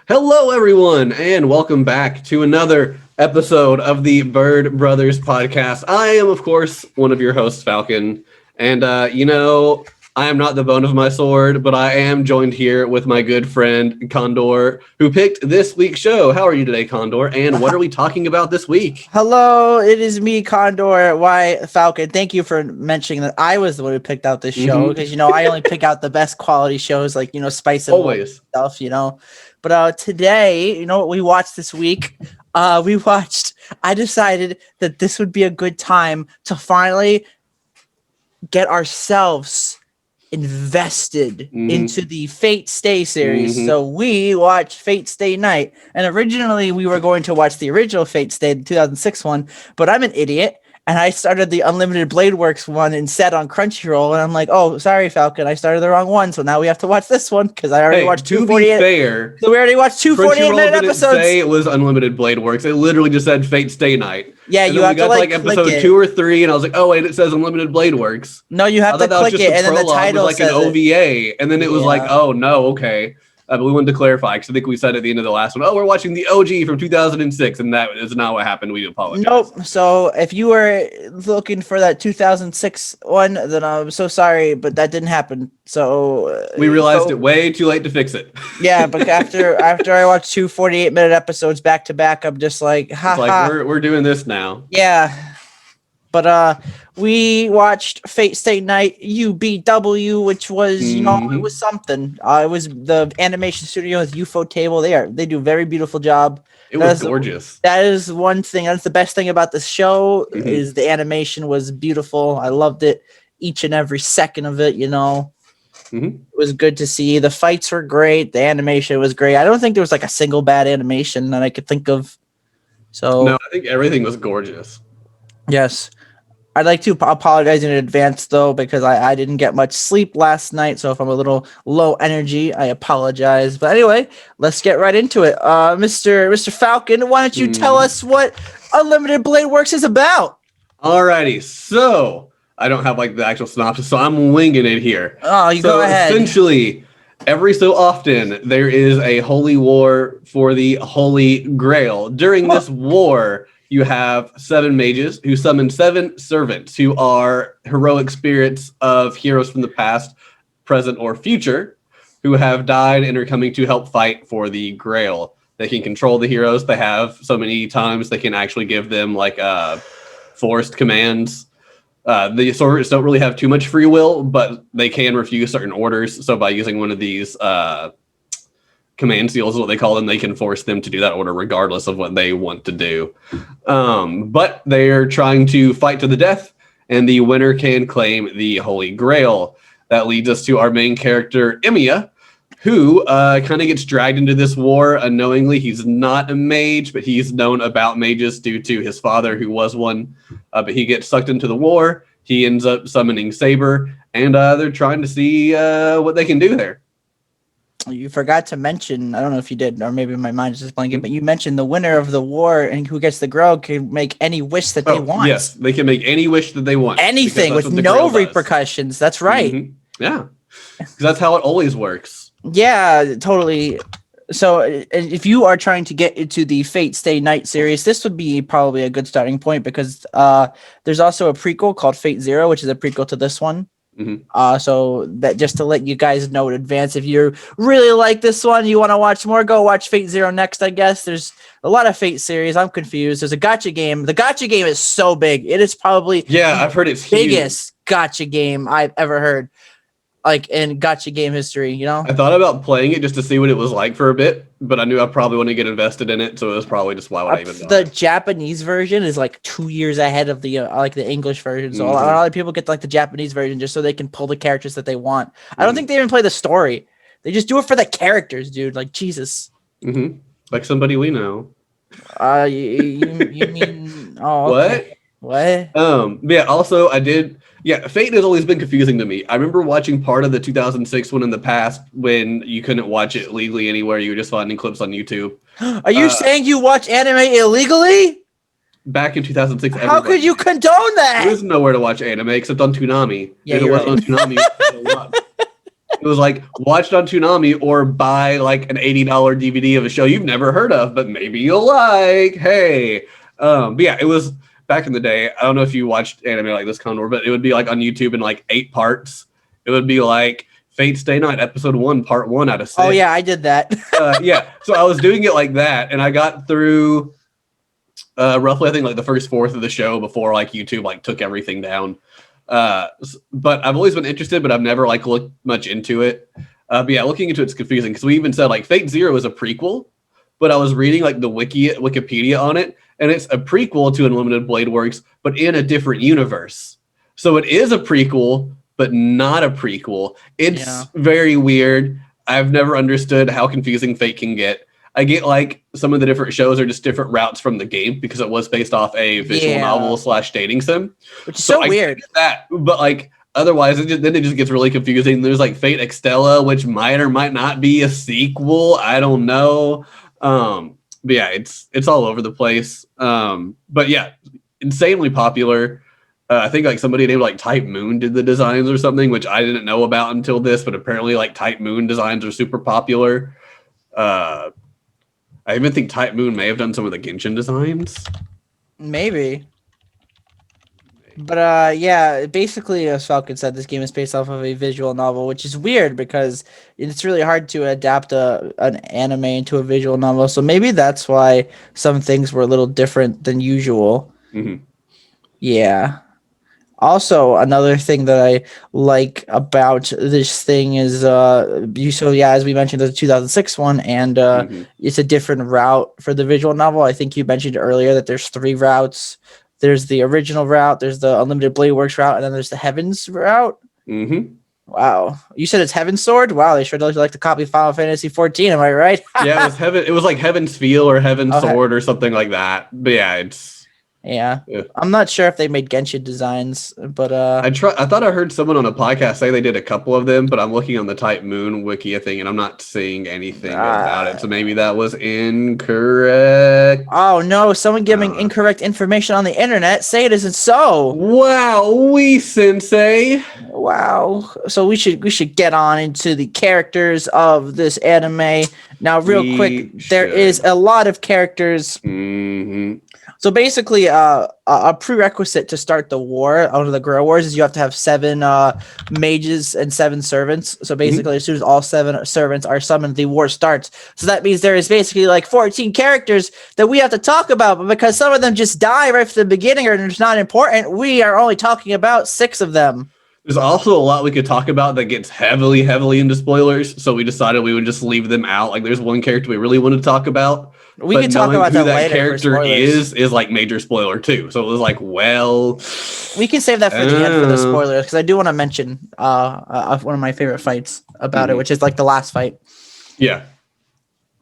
Hello, everyone, and welcome back to another episode of the Bird Brothers podcast. I am, of course, one of your hosts, Falcon, and I am not the bone of my sword, but I am joined here with my good friend Condor, who picked this week's show. How are you today, Condor? And what are we talking about this week? Hello, it is me, Condor. Why, Falcon? Thank you for mentioning that I was the one who picked out this show because I only pick out the best quality shows, like Spice and Always stuff. But today, what we watched this week? I decided that this would be a good time to finally get ourselves invested into the Fate Stay series. So we watched Fate Stay Night, and originally we were going to watch the original Fate Stay, the 2006 one, but I'm an idiot and I started the Unlimited Blade Works one instead on Crunchyroll, and I'm like, oh, sorry, Falcon, I started the wrong one, so now we have to watch this one because I already watched 248. Fair, so we already watched 248-minute episodes. Say it was Unlimited Blade Works. It literally just said Fate Stay Night. Yeah, and you have to like episode 2 or 3, and I was like, oh wait, it says Unlimited Blade Works. No, you have to click it, and then the title was like an OVA, and then it was like, oh no, okay. But we wanted to clarify because I think we said at the end of the last one, oh, we're watching the OG from 2006, and that is not what happened. We apologize. Nope. So if you were looking for that 2006 one, then I'm so sorry, but that didn't happen. So we realized it way too late to fix it. Yeah, but after I watched 248-minute episodes back to back, I'm just like, we're doing this now. Yeah. But we watched Fate Stay Night UBW, which was it was something. It was the animation studio with UFO Table. They do a very beautiful job. It was gorgeous. That is one thing. That's the best thing about this show is the animation was beautiful. I loved it, each and every second of it. It was good to see. The fights were great. The animation was great. I don't think there was like a single bad animation that I could think of. So no, I think everything was gorgeous. Yes. I'd like to apologize in advance, though, because I didn't get much sleep last night. So if I'm a little low energy, I apologize. But anyway, let's get right into it. Mr. Falcon, why don't you tell us what Unlimited Blade Works is about? Alrighty. So I don't have like the actual synopsis, so I'm winging it here. Oh, go ahead. Essentially, every so often, there is a holy war for the Holy Grail. During this war, you have 7 mages who summon 7 servants who are heroic spirits of heroes from the past, present, or future who have died and are coming to help fight for the Grail. They can control the heroes. They have so many times they can actually give them like forced commands. The servants don't really have too much free will, but they can refuse certain orders. So by using one of these command seals is what they call them, they can force them to do that order regardless of what they want to do. But they're trying to fight to the death, and the winner can claim the Holy Grail. That leads us to our main character, Emia, who kind of gets dragged into this war unknowingly. He's not a mage, but he's known about mages due to his father, who was one. But he gets sucked into the war. He ends up summoning Saber, and they're trying to see what they can do there. You forgot to mention, I don't know if you did, or maybe my mind is just blanking, but you mentioned the winner of the war and who gets the Grail can make any wish that they want. Yes, they can make any wish that they want. Anything with no repercussions. That's right. Yeah, because that's how it always works. Yeah, totally. So if you are trying to get into the Fate Stay Night series, this would be probably a good starting point because there's also a prequel called Fate Zero, which is a prequel to this one. So that just to let you guys know in advance, if you really like this one, you want to watch more, go watch Fate Zero next. I guess there's a lot of Fate series. I'm confused. There's a gacha game. The gacha game is so big. It is probably I've heard it's biggest gacha game I've ever heard, like in gacha game history. I thought about playing it just to see what it was like for a bit, but I knew I probably wouldn't get invested in it, so it was probably just why would I even bother. The Japanese version is like 2 years ahead of the the English version, so a lot of people get like the Japanese version just so they can pull the characters that they want. I don't think they even play the story; they just do it for the characters, dude. Like Jesus, like somebody we know. You mean okay. What? Yeah. Also, I did. Yeah, Fate has always been confusing to me. I remember watching part of the 2006 one in the past when you couldn't watch it legally anywhere. You were just finding clips on YouTube. Are you saying you watch anime illegally? Back in 2006, how could you condone that? There was nowhere to watch anime except on Toonami. Yeah, you're right. On Toonami. It was like, watch it on Toonami or buy like an $80 DVD of a show you've never heard of, but maybe you'll like. Hey. But yeah, it was back in the day. I don't know if you watched anime like this, Condor, but it would be like on YouTube in like 8 parts. It would be like Fate Stay Night, episode 1, part 1 out of 6. Oh, yeah, I did that. Yeah. So I was doing it like that, and I got through roughly, I think, like the first fourth of the show before like YouTube like took everything down. But I've always been interested, but I've never like looked much into it. But yeah, looking into it's confusing because we even said like Fate Zero is a prequel, but I was reading like the Wikipedia on it, and it's a prequel to Unlimited Blade Works, but in a different universe. So it is a prequel, but not a prequel. It's very weird. I've never understood how confusing Fate can get. I get like some of the different shows are just different routes from the game because it was based off a visual novel / dating sim, which is so weird. That, but like otherwise, then it just gets really confusing. There's like Fate Extella, which might or might not be a sequel. I don't know. But yeah, it's all over the place. But yeah, insanely popular. I think like somebody named like Type Moon did the designs or something, which I didn't know about until this. But apparently, like Type Moon designs are super popular. I even think Type Moon may have done some of the Genshin designs. Maybe. But yeah, basically, as Falcon said, this game is based off of a visual novel, which is weird because it's really hard to adapt an anime into a visual novel. So maybe that's why some things were a little different than usual. Mm-hmm. Yeah. Also, another thing that I like about this thing is, as we mentioned, the 2006 one, and it's a different route for the visual novel. I think you mentioned earlier that there's 3 routes. There's the original route, there's the Unlimited Blade Works route, and then there's the Heavens route. Mm-hmm. Wow. You said it's Heaven's Sword? Wow, they sure do like to copy Final Fantasy 14, am I right? Yeah, it was Heaven. It was like Heaven's Feel or Heaven's Sword or something like that. But yeah, Yeah. I'm not sure if they made Genshin designs, but I thought I heard someone on a podcast say they did a couple of them, but I'm looking on the Type Moon wiki thing and I'm not seeing anything about it. So maybe that was incorrect. Oh no, someone giving incorrect information on the internet. Say it isn't so. Wow, sensei. Wow. So we should get on into the characters of this anime. Now real quick, there is a lot of characters. Mm-hmm. So basically, a prerequisite to start the war, one of the Grail Wars, is you have to have 7 mages and 7 servants. So basically, as soon as all 7 servants are summoned, the war starts. So that means there is basically like 14 characters that we have to talk about. But because some of them just die right from the beginning or it's not important, we are only talking about 6 of them. There's also a lot we could talk about that gets heavily into spoilers. So we decided we would just leave them out. Like there's one character we really wanted to talk about. We can talk about who that later. Character is like major spoiler too. So it was like, well, we can save that for the end for the spoilers because I do want to mention one of my favorite fights about it, which is like the last fight. Yeah,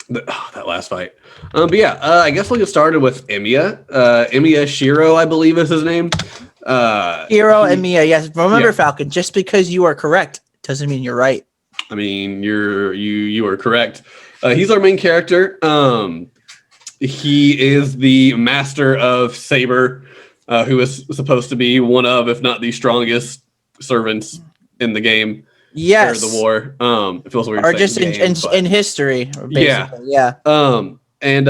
that last fight. But yeah, I guess we'll get started with Emiya. Emiya Shiro, I believe is his name. Emia. Yes, remember Falcon. Just because you are correct doesn't mean you're right. I mean, you are correct. He's our main character. He is the master of Saber, who is supposed to be one of, if not the strongest servants in the game. Yes. Or the war. It feels weird. Or just in history. Basically. Yeah. And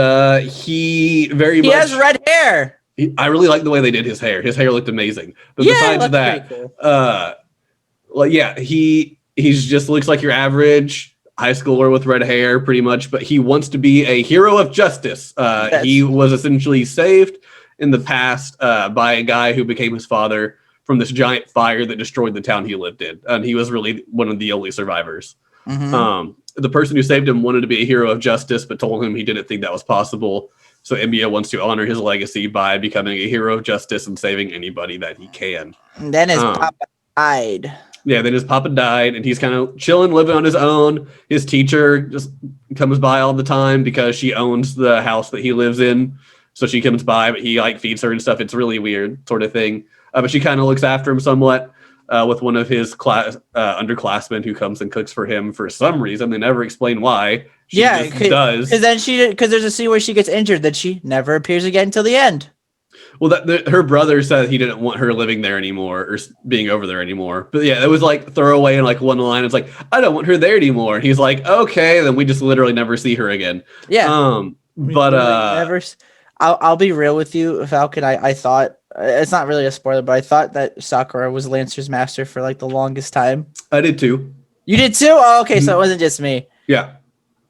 he much has red hair. I really like the way they did his hair. His hair looked amazing. But besides that, cool. He just looks like your average high schooler with red hair, pretty much. But he wants to be a hero of justice. He was essentially saved in the past by a guy who became his father from this giant fire that destroyed the town he lived in. And he was really one of the only survivors. Mm-hmm. The person who saved him wanted to be a hero of justice, but told him he didn't think that was possible. So Emia wants to honor his legacy by becoming a hero of justice and saving anybody that he can. And then his papa died. Yeah, then his papa died, and he's kind of chilling, living on his own. His teacher just comes by all the time because she owns the house that he lives in. So she comes by, but he like feeds her and stuff. It's really weird sort of thing. But she kind of looks after him somewhat with one of his underclassmen who comes and cooks for him for some reason. They never explain why. She just does. Because there's a scene where she gets injured that she never appears again until the end. Well, her brother said he didn't want her living there anymore or being over there anymore. But yeah, it was like throwaway in like one line. It's like, I don't want her there anymore. And he's like, okay, then we just literally never see her again. Yeah. But never. I'll be real with you, Falcon. I thought it's not really a spoiler, but I thought that Sakura was Lancer's master for like the longest time. I did too. You did too? Oh, okay, so it wasn't just me. Yeah.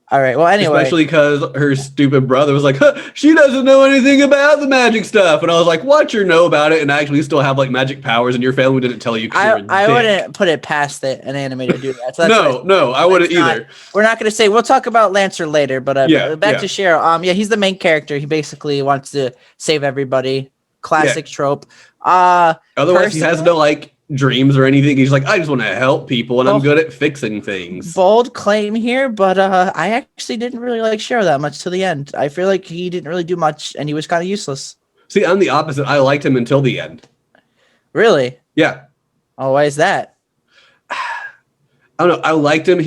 All right. Well, anyway, especially because her stupid brother was like, huh, she doesn't know anything about the magic stuff, and I was like, watch her know about it and actually still have like magic powers, and your family didn't tell you. I wouldn't put it past an animator to do that. So no, I wouldn't either. We're not going to say. We'll talk about Lancer later, but back to Shiro. He's the main character. He basically wants to save everybody. Classic trope. Otherwise, he has no like dreams or anything. He's like, I just want to help people, and I'm good at fixing things. Bold claim here, but I actually didn't really like Shiro that much to the end. I feel like he didn't really do much, and he was kind of useless. See, I'm the opposite. I liked him until the end. Really? Yeah. Oh, why is that? I don't know. I liked him.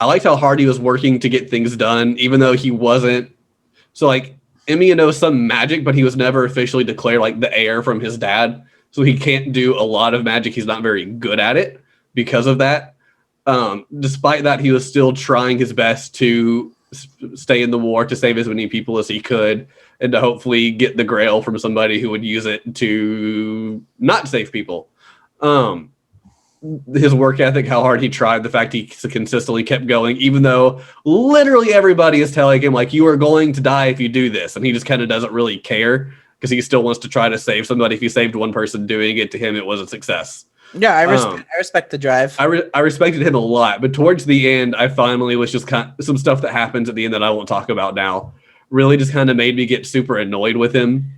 I liked how hard he was working to get things done, even though he wasn't. So like, Emiya knows some magic, but he was never officially declared like the heir from his dad. So he can't do a lot of magic. He's not very good at it because of that. Despite that, he was still trying his best to stay in the war, to save as many people as he could, and to hopefully get the Grail from somebody who would use it to not save people. His work ethic, how hard he tried, the fact he consistently kept going, even though literally everybody is telling him, like, you are going to die if you do this. And he just kind of doesn't really care because he still wants to try to save somebody. If he saved one person doing it, to him, it was a success. Yeah, I respect the drive. I respected him a lot. But towards the end, I finally was just kind of some stuff that happens at the end that I won't talk about now. Really just kind of made me get super annoyed with him.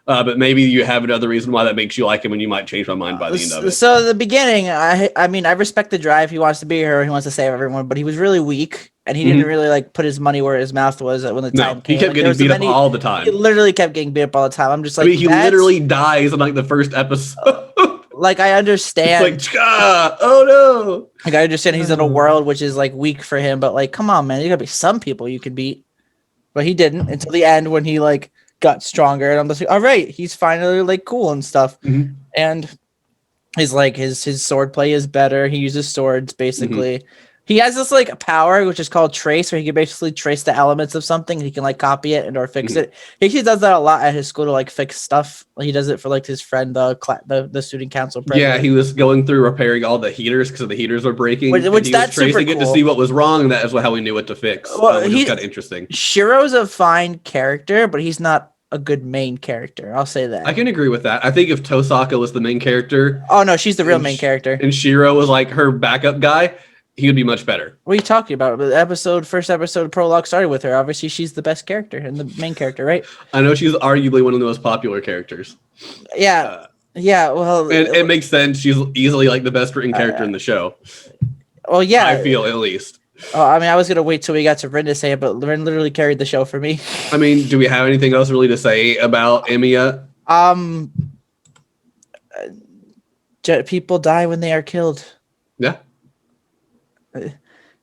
But maybe you have another reason why that makes you like him, and you might change my mind by the end of it. So the beginning, I mean, I respect the drive. He wants to be a hero. He wants to save everyone, but he was really weak, and he didn't really like put his money where his mouth was when the time came. He kept getting beat up all the time. He literally kept getting beat up all the time. I'm just like, I mean, he literally dies in like the first episode. Like, I understand. It's like, oh no. Like, I understand he's in a world which is like weak for him, but like, come on, man, there's gotta be some people you could beat. But he didn't until the end when he like got stronger, and I'm just like, all right, he's finally like cool and stuff. And his like his sword play is better. He uses swords basically. He has this like power which is called trace, where he can basically trace the elements of something. He can like copy it and or fix it. He actually does that a lot at his school to like fix stuff. He does it for like his friend, the student council president. Yeah, he was going through repairing all the heaters because the heaters were breaking. Which that's super tracing it to see what was wrong, and that is how we knew what to fix. Well, which is kind of interesting. Shiro's a fine character, but he's not a good main character. I'll say that. I can agree with that. I think if Tosaka was the main character, oh no, she's the real main character, and Shiro was like her backup guy, he would be much better. What are you talking about? The first episode prologue started with her. Obviously, she's the best character and the main character, right? I know she's arguably one of the most popular characters. Yeah, well, it makes sense. She's easily like the best written character in the show. Well, yeah, I feel at least. I mean, I was gonna wait till we got to Rin to say it, but Rin literally carried the show for me. I mean, do we have anything else really to say about Emiya? People die when they are killed. Yeah.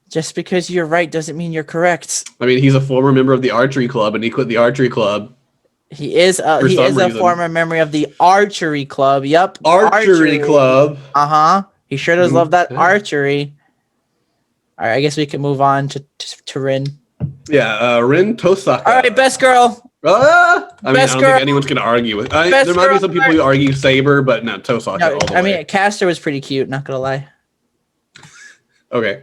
Just because you're right doesn't mean you're correct. I mean, he's a former member of the archery club, and he quit the archery club. He is a former member of the archery club. Yep. Archery club. He sure does love that archery. All right, I guess we can move on to Rin. Yeah, Rin Tosaka. All right, best girl. I don't think anyone's going to argue with it. There might be some people who argue Saber, but no, Tosaka all the way. I mean, Castor was pretty cute, not going to lie. Okay.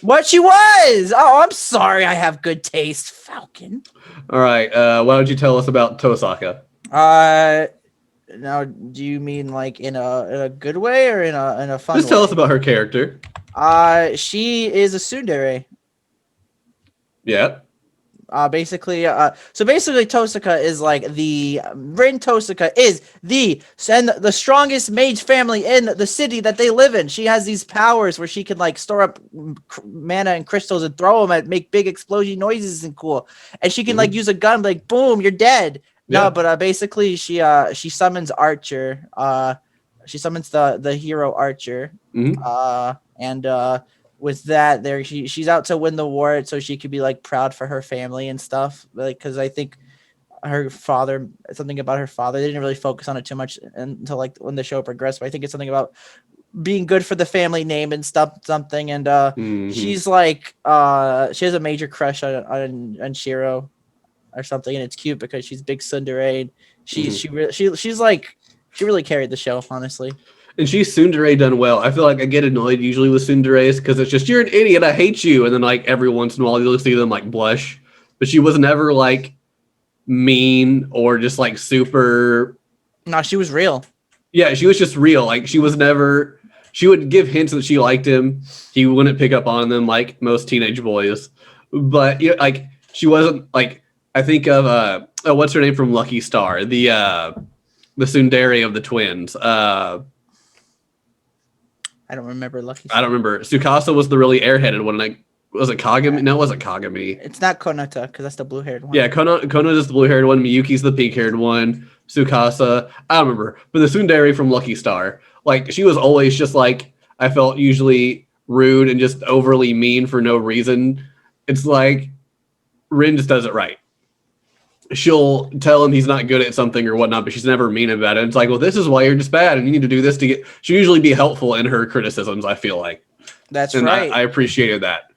What she was? Oh, I'm sorry. I have good taste, Falcon. All right. Why don't you tell us about Tosaka? Now, do you mean like in a good way or in a fun way? Just tell us about her character. She is a tsundere. Yeah. Basically, Tosaka is like Rin Tosaka is the strongest mage family in the city that they live in. She has these powers where she can like store up mana and crystals and throw them and make big explosion noises and cool. And she can like use a gun, like boom, you're dead. Yeah. No, but basically she summons Archer. She summons the hero Archer. And with that, she's out to win the war, so she could be like proud for her family and stuff. Like, because I think her father, something about her father. They didn't really focus on it too much until like when the show progressed. But I think it's something about being good for the family name and something. And she's like, she has a major crush on Shiro or something, and it's cute because she's big tsundere. And she really carried the show, honestly. And she's tsundere done well. I feel like I get annoyed usually with tsunderes because it's just, you're an idiot, I hate you. And then like every once in a while you'll see them like blush. But she was never like mean or just like super. No, she was real. Yeah, she was just real. Like she would give hints that she liked him. He wouldn't pick up on them like most teenage boys. But you know, like she wasn't like, I think of what's her name from Lucky Star? The tsundere of the twins. I don't remember Lucky Star. I don't remember. Tsukasa was the really airheaded one. Like, was it Kagami? No, it wasn't Kagami. It's not Konata because that's the blue-haired one. Yeah, Konoha is the blue-haired one. Miyuki's the pink-haired one. Tsukasa, I don't remember. But the tsundere from Lucky Star, like she was always just like, I felt usually rude and just overly mean for no reason. It's like Rin just does it right. She'll tell him he's not good at something or whatnot, but she's never mean about it. It's like, well, this is why you're just bad, and you need to do this to get. She'll usually be helpful in her criticisms, I feel like. That's and right. I appreciated that.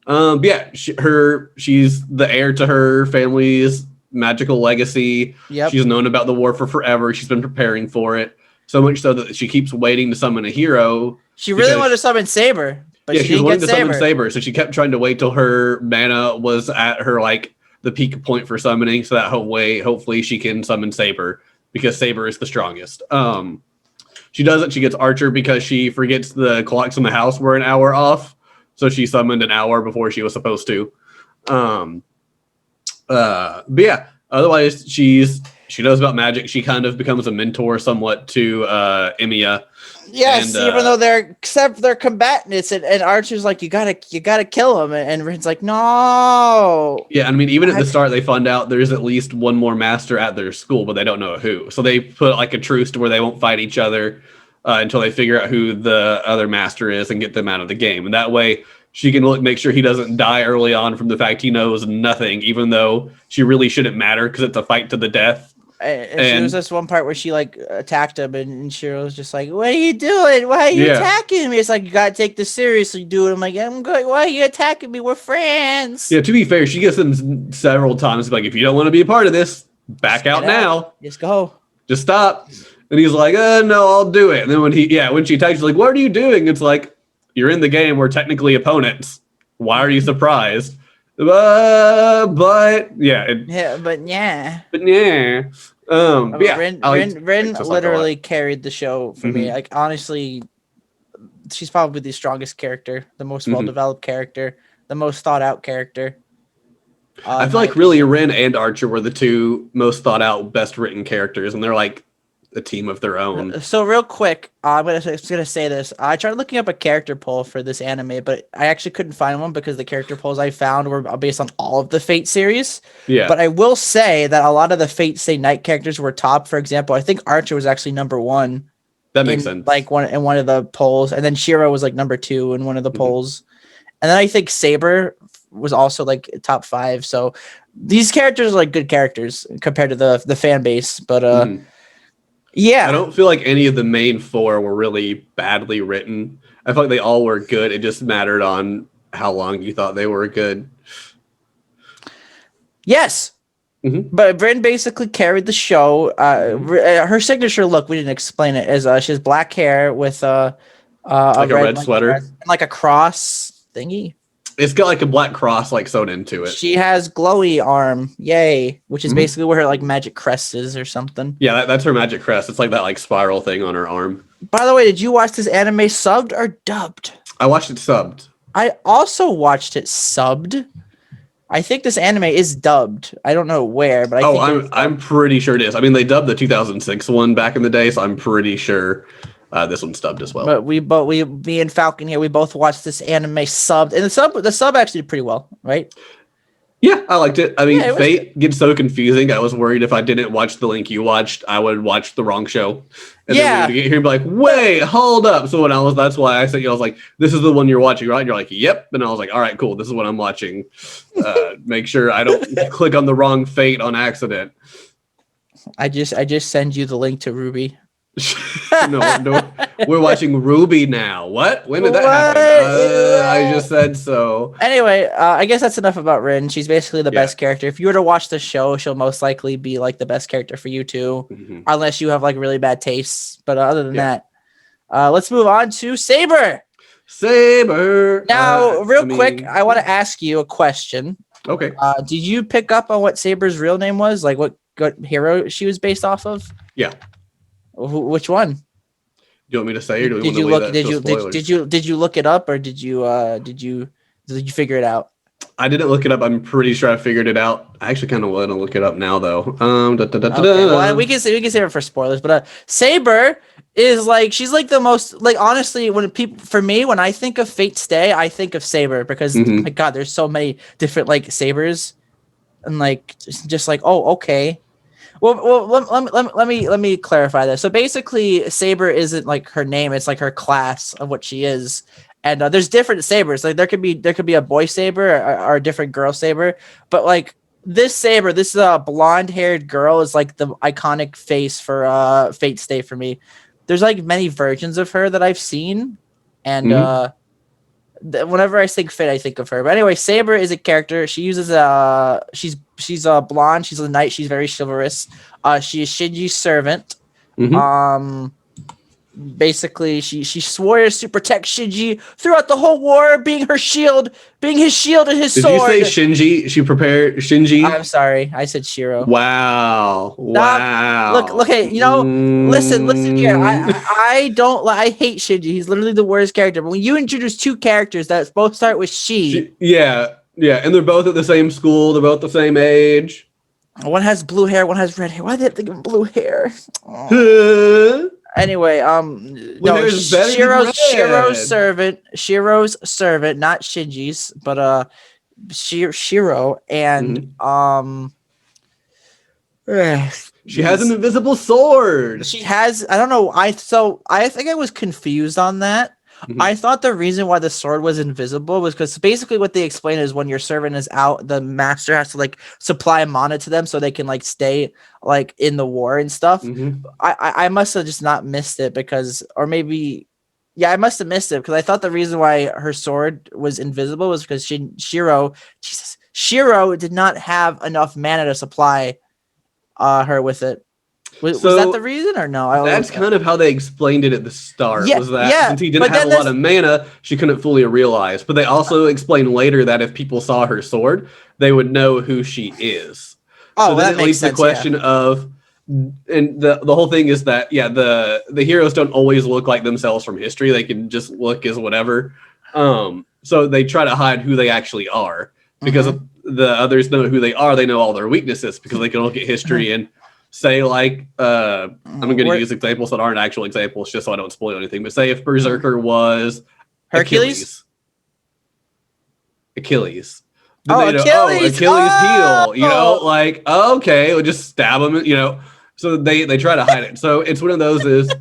Yeah, she's the heir to her family's magical legacy. Yep. She's known about the war for forever. She's been preparing for it, so much so that she keeps waiting to summon a hero. She really wanted to summon Saber, but yeah, she was didn't wanting get to Saber. summon Saber, so she kept trying to wait till her mana was at her like the peak point for summoning, so that hopefully she can summon Saber because Saber is the strongest. She doesn't. She gets Archer because she forgets the clocks in the house were an hour off, so she summoned an hour before she was supposed to. But yeah, otherwise she knows about magic. She kind of becomes a mentor somewhat to Emiya. Yes, even though they're combatants, and Archer's like, you gotta kill him, and Rin's like, no. Yeah, I mean, even at the start, they find out there's at least one more master at their school, but they don't know who. So they put like a truce to where they won't fight each other until they figure out who the other master is and get them out of the game. And that way, she can make sure he doesn't die early on from the fact he knows nothing, even though she really shouldn't matter because it's a fight to the death. And there was this one part where she like attacked him, and Shiro was just like, "What are you doing? Why are you attacking me?" It's like, you gotta take this seriously, dude. I'm like, I'm good. Why are you attacking me? We're friends. Yeah, to be fair, she gets him several times. Like, if you don't want to be a part of this, back out now. Just go. Just stop. And he's like, no, I'll do it. And then when she attacks, she's like, what are you doing? It's like, you're in the game. We're technically opponents. Why are you surprised? But yeah. Rin literally carried the show for me. Like, honestly, she's probably the strongest character, the most well-developed character, the most thought-out character. I feel like really Rin and Archer were the two most thought-out, best-written characters, and they're like a team of their own. So real quick, I'm gonna say this. I tried looking up a character poll for this anime, but I actually couldn't find one because the character polls I found were based on all of the Fate series. Yeah. But I will say that a lot of the Fate Stay Night characters were top. For example, I think Archer was actually number 1. That makes sense. Like one of the polls, and then Shira was like number 2 in one of the polls, and then I think Saber was also like top 5. So these characters are like good characters compared to the fan base, but yeah, I don't feel like any of the main 4 were really badly written. I feel like they all were good. It just mattered on how long you thought they were good. Yes. But Rin basically carried the show. Her signature look, we didn't explain it, is she has black hair with like a red sweater and like a cross thingy. It's got like a black cross like sewn into it. She has glowy arm, yay, which is basically where her like magic crest is or something. Yeah, that's her magic crest. It's like that like spiral thing on her arm. By the way, did you watch this anime subbed or dubbed? I watched it subbed. I also watched it subbed. I think this anime is dubbed. I don't know where, but I'm pretty sure it is. I mean, they dubbed the 2006 one back in the day, so I'm pretty sure this one's dubbed as well. But me and Falcon here, we both watched this anime subbed, and the sub actually did pretty well, right? Yeah, I liked it. I mean, Yeah, it was Fate gets so confusing. I was worried if I didn't watch the link you watched, I would watch the wrong show. And then we would get here and be like, wait, hold up. So that's why I said, I was like, this is the one you're watching, right? And you're like, yep. And I was like, all right, cool. This is what I'm watching. Make sure I don't click on the wrong Fate on accident. I just send you the link to Ruby. no, we're watching Ruby now. What? When did that happen? I just said so. Anyway, I guess that's enough about Rin. She's basically the best character. If you were to watch the show, she'll most likely be like the best character for you too, unless you have like really bad tastes. But other than that, let's move on to Saber. Saber. Now, quick, I want to ask you a question. Okay. Did you pick up on what Saber's real name was? Like what hero she was based off of? Yeah. Which one? Do you want me to say, or do did you look? Did you look it up, or did you figure it out? I didn't look it up. I'm pretty sure I figured it out. I actually kind of want to look it up now, though. Okay. Well, we can save it for spoilers, but Saber is like she's like the most like honestly when I think of Fate Stay, I think of Saber because my God, there's so many different like Sabers, and like just like oh okay. Well, let me clarify this. So basically, Saber isn't like her name; it's like her class of what she is. And there's different Sabers. Like there could be a boy Saber or a different girl Saber. But like this Saber, this blonde-haired girl is like the iconic face for Fate Stay for me. There's like many versions of her that I've seen, and whenever I think Fate, I think of her. But anyway, Saber is a character. She uses she's blonde. She's a knight. She's very chivalrous. She is Shinji's servant. Basically, she swears to protect Shinji throughout the whole war, being his shield and his sword. Did you say Shinji? She prepared Shinji? I'm sorry, I said Shiro. Wow. Look, hey, listen here. I hate Shinji. He's literally the worst character. But when you introduce two characters that both start with yeah, and they're both at the same school. They're both the same age. One has blue hair, one has red hair. Why did they give him blue hair? Anyway, Shiro's servant, not Shinji's, but Shiro, and she has an invisible sword. She has. I don't know. I think I was confused on that. I thought the reason why the sword was invisible was because basically what they explain is when your servant is out, the master has to like supply mana to them so they can like stay like in the war and stuff. I must have just not missed it I must have missed it because I thought the reason why her sword was invisible was because Shiro did not have enough mana to supply her with it. Was that the reason or no? That's kind of how they explained it at the start. Since he didn't have a lot of mana, she couldn't fully realize. But they also explained later that if people saw her sword, they would know who she is. Oh, so that makes sense. The question of, and the whole thing is that the heroes don't always look like themselves from history. They can just look as whatever. So they try to hide who they actually are because the others know who they are. They know all their weaknesses because they can look at history and say like I'm going to use examples that aren't actual examples just so I don't spoil anything. But say if Berserker was Hercules. Achilles. Achilles heel. Like okay, we'll just stab him. So they try to hide it. So it's one of those is.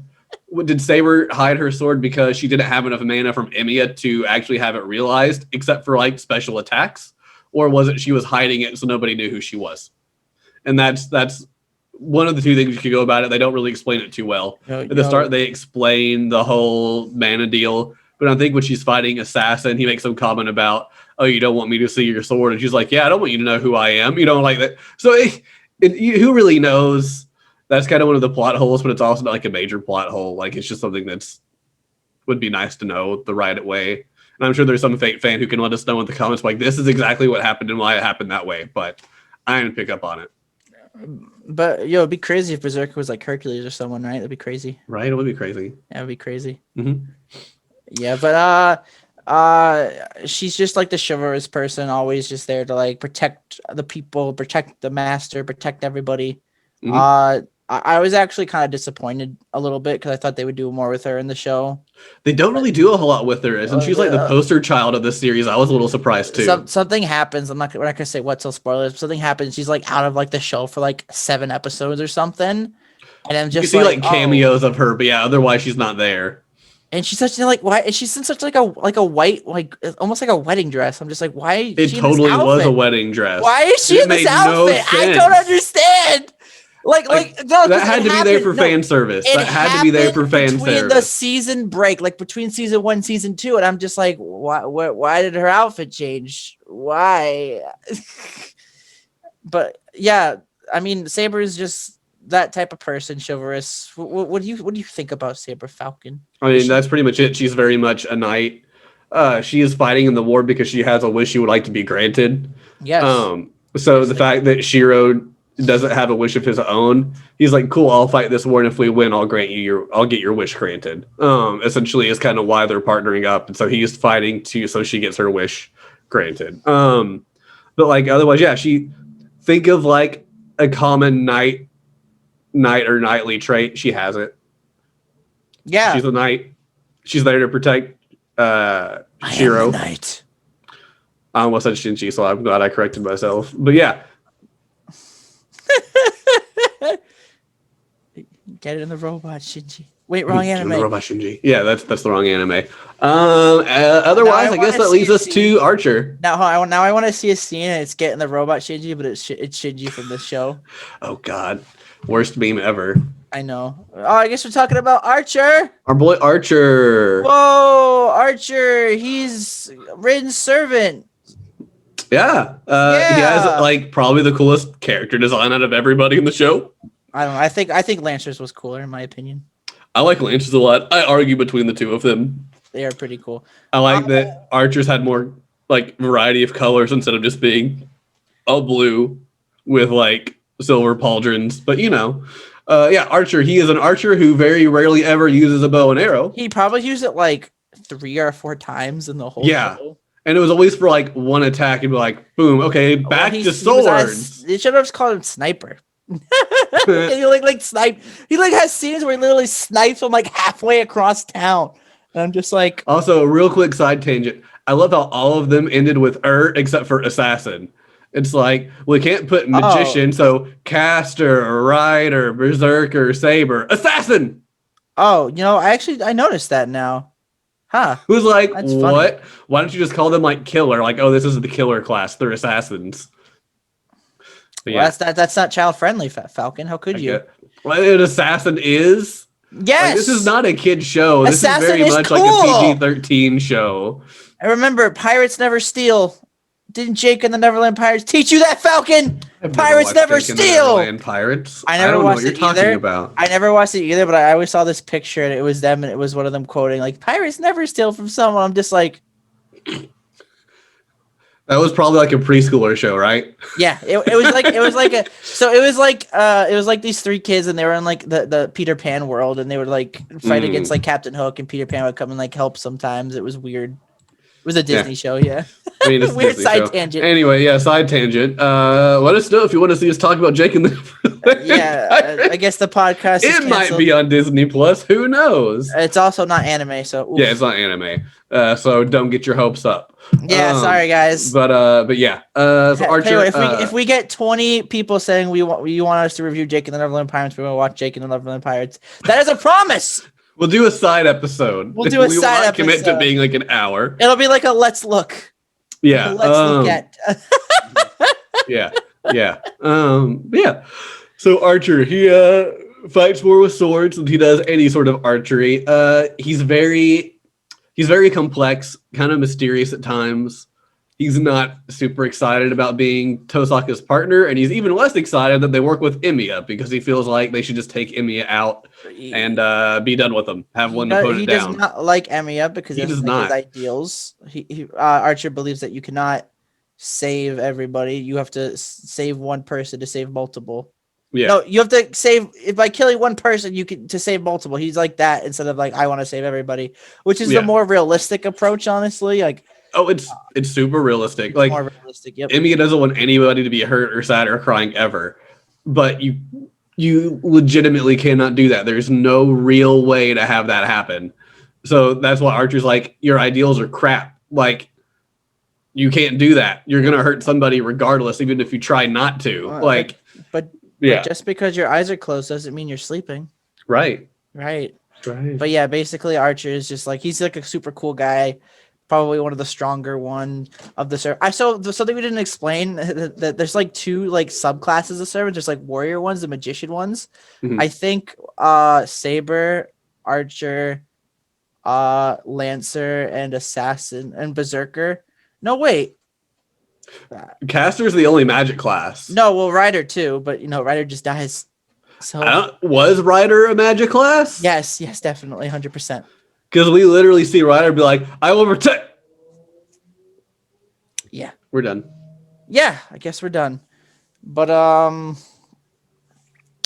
Did Saber hide her sword because she didn't have enough mana from Emia to actually have it realized, except for like special attacks, or was it she was hiding it so nobody knew who she was? And that's one of the two things you could go about it. They don't really explain it too well. At the start, they explain the whole mana deal, but I think when she's fighting Assassin, he makes some comment about, "Oh, you don't want me to see your sword," and she's like, "Yeah, I don't want you to know who I am." Like that. So who really knows? That's kind of one of the plot holes, but it's also not like a major plot hole. Like it's just something that's would be nice to know the right way. And I'm sure there's some Fate fan who can let us know in the comments, like this is exactly what happened and why it happened that way. But I didn't pick up on it. But it'd be crazy if Berserker was like Hercules or someone, right? That'd be crazy. Right, it would be crazy. Yeah, it'd be crazy. Yeah, but she's just like the chivalrous person, always just there to like protect the people, protect the master, protect everybody. I was actually kind of disappointed a little bit because I thought they would do more with her in the show. They don't really do a whole lot with her, and she's like the poster child of this series. I was a little surprised too. Something happens. We're not gonna say what till spoilers. Something happens. She's like out of like the show for like 7 episodes or something, and I'm just you see like cameos of her, but yeah, otherwise she's not there. And she's such like why? And she's in such like a white like almost like a wedding dress. I'm just like why? It totally was a wedding dress. Why is she in this outfit? I don't understand. Like no, that had to be there for fan service. That had to be there for fan service. Between the season break, like between season 1, season 2, and I'm just like, why did her outfit change? Why? But yeah, I mean, Saber is just that type of person, chivalrous. What do you think about Saber Falcon? I mean, that's pretty much it. She's very much a knight. She is fighting in the war because she has a wish she would like to be granted. Yes. So the fact that Shiro doesn't have a wish of his own, he's like, cool, I'll fight this war, and if we win, I'll get your wish granted. Essentially is kind of why they're partnering up, and so he's fighting so she gets her wish granted. But like otherwise, yeah, think of like a common knight or knightly trait. She has it. Yeah, she's a knight. She's there to protect Shiro. I am a knight. I almost said Shinji, so I'm glad I corrected myself. But yeah. Get it in the robot, Shinji. Wait, wrong anime. The robot Shinji. Yeah, that's the wrong anime. Otherwise, I guess that leads us to Archer. Now I want to see a scene, and it's getting the robot Shinji, but it's Shinji from the show. Oh God, worst meme ever. I know. Oh, I guess we're talking about Archer. Our boy Archer. Whoa, Archer. He's Rin's servant. Yeah. He has like probably the coolest character design out of everybody in the show. I don't know. I think Lancer's was cooler in my opinion. I like Lancer's a lot. I argue between the two of them. They are pretty cool. I like that Archer's had more like variety of colors instead of just being all blue with like silver pauldrons. But yeah, Archer. He is an archer who very rarely ever uses a bow and arrow. He probably used it like 3 or 4 times in the whole show. And it was always for like one attack and be like, boom, okay, back to swords. They should have just called him Sniper. He like snipe. He like has scenes where he literally snipes from like halfway across town. And I'm just like. Also, a real quick side tangent. I love how all of them ended with except for assassin. It's like, we can't put magician, so caster, rider, berserker, saber, assassin. Oh, I noticed that now. Huh. Who's like, that's what? Funny. Why don't you just call them like killer? Like, oh, this is the killer class. They're assassins. But well, that's not child friendly, Falcon. How could you? Well, an assassin is. Yes. Like, this is not a kid show. This is very much cool. Like a PG-13 show. I remember Pirates Never Steal. Didn't Jake and the Neverland Pirates teach you that, Falcon? Pirates never steal. Neverland Pirates. I never watched what you're talking about. I never watched it either, but I always saw this picture and it was them, and it was one of them quoting like "Pirates never steal" from someone. I'm just like, that was probably like a preschooler show, right? Yeah, it was like these 3 kids, and they were in like the Peter Pan world, and they would like fight against like Captain Hook, and Peter Pan would come and like help sometimes. It was weird. It was a Disney show, yeah. I mean, it's weird side tangent. Anyway, yeah, side tangent. Let us know if you want to see us talk about Jake and the Yeah, I guess the podcast is canceled. Might be on Disney Plus. Who knows? It's also not anime, so oof. Yeah, it's not anime. So don't get your hopes up. Yeah, sorry guys. But yeah. So Archer, if we get 20 people saying you want us to review Jake and the Neverland Pirates, we want to watch Jake and the Neverland Pirates. That is a promise. We'll do a side episode. We will not commit to being like an hour. It'll be like a let's look. Yeah. Let's look at. Yeah. Yeah. So Archer, he fights more with swords than he does any sort of archery. He's very complex, kind of mysterious at times. He's not super excited about being Tosaka's partner, and he's even less excited that they work with Emia because he feels like they should just take Emia out and be done with them. Have one to put it down. He does not like Emia because he does not his ideals. Archer believes that you cannot save everybody. You have to save one person to save multiple. Yeah. No, you have to save by killing one person. You can to save multiple. He's like that instead of like I want to save everybody, which is the more realistic approach, honestly. Like. Oh, it's super realistic. Like more realistic, yep. Emia doesn't want anybody to be hurt or sad or crying ever. But you legitimately cannot do that. There's no real way to have that happen. So that's why Archer's like, your ideals are crap. Like, you can't do that. You're gonna hurt somebody regardless, even if you try not to. Like, but yeah, just because your eyes are closed doesn't mean you're sleeping. right. But yeah, basically Archer is just like, he's like a super cool guy, probably one of the stronger one of the server. I saw something we didn't explain that there's like two like subclasses of servants. There's like warrior ones, the magician ones. Mhm. I think Saber, Archer, Lancer, and Assassin and Berserker. No, wait. Caster's the only magic class. No, well, Ryder too, but Ryder just dies. So Was Ryder a magic class? yes, definitely, 100%. Because we literally see Ryder be like, I will protect. Yeah. We're done. Yeah, I guess we're done. But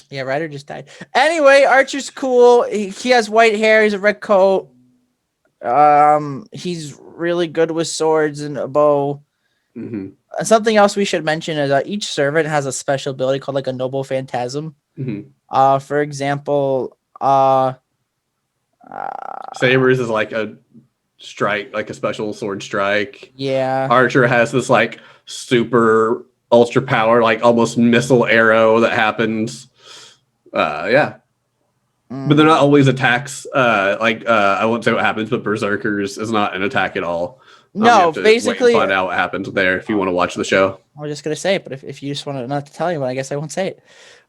yeah, Ryder just died. Anyway, Archer's cool. He has white hair. He's a red coat. He's really good with swords and a bow. Mm-hmm. Something else we should mention is each servant has a special ability called like a noble phantasm. Mm-hmm. For example, Saber's is like a strike, like a special sword strike. Yeah. Archer has this like super ultra power, like almost missile arrow that happens. Yeah. But they're not always attacks. I won't say what happens, but Berserkers is not an attack at all. No, basically, find out what happens there if you want to watch the show. I was just gonna say it, but if you just want to not to tell you, I guess I won't say it.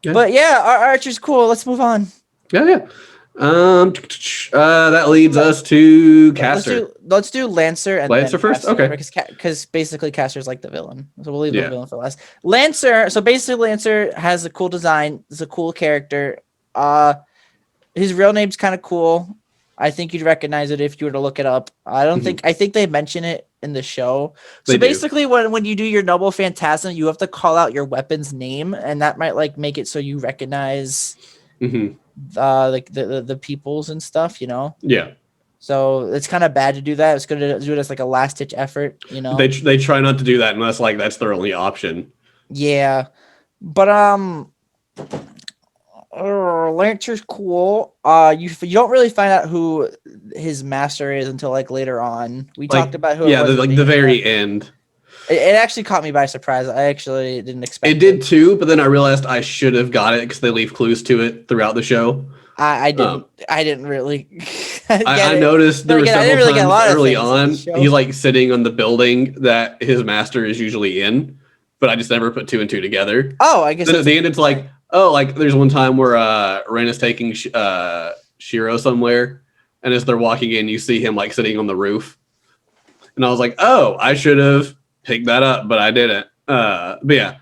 Yeah. But yeah, Archer's cool. Let's move on. Yeah. That leads us to Caster. Let's do Lancer and Lancer then first. Caster, Okay. Because basically Caster's like the villain, so we'll leave the villain for last. Lancer. So basically, Lancer has a cool design. It's a cool character. His real name's kind of cool. I think you'd recognize it if you were to look it up. I think they mention it in the show. So basically, when you do your noble phantasm, you have to call out your weapon's name, and that might like make it so you recognize like the peoples and stuff, Yeah. So it's kind of bad to do that. It's good to do it as like a last ditch effort, They try not to do that unless like that's their only option. Yeah, but Lancer's cool. You don't really find out who his master is until like later on. We talked about who. Yeah, the very end. It actually caught me by surprise. I actually didn't expect it. Did too, but then I realized I should have got it because they leave clues to it throughout the show. I didn't really. I noticed there were several times early on. He's like sitting on the building that his master is usually in, but I just never put two and two together. Oh, I guess. Then at the end, it's like, like there's one time where Ren is taking Shiro somewhere, and as they're walking in, you see him like sitting on the roof, and I was like, oh, I should have picked that up, but I didn't. But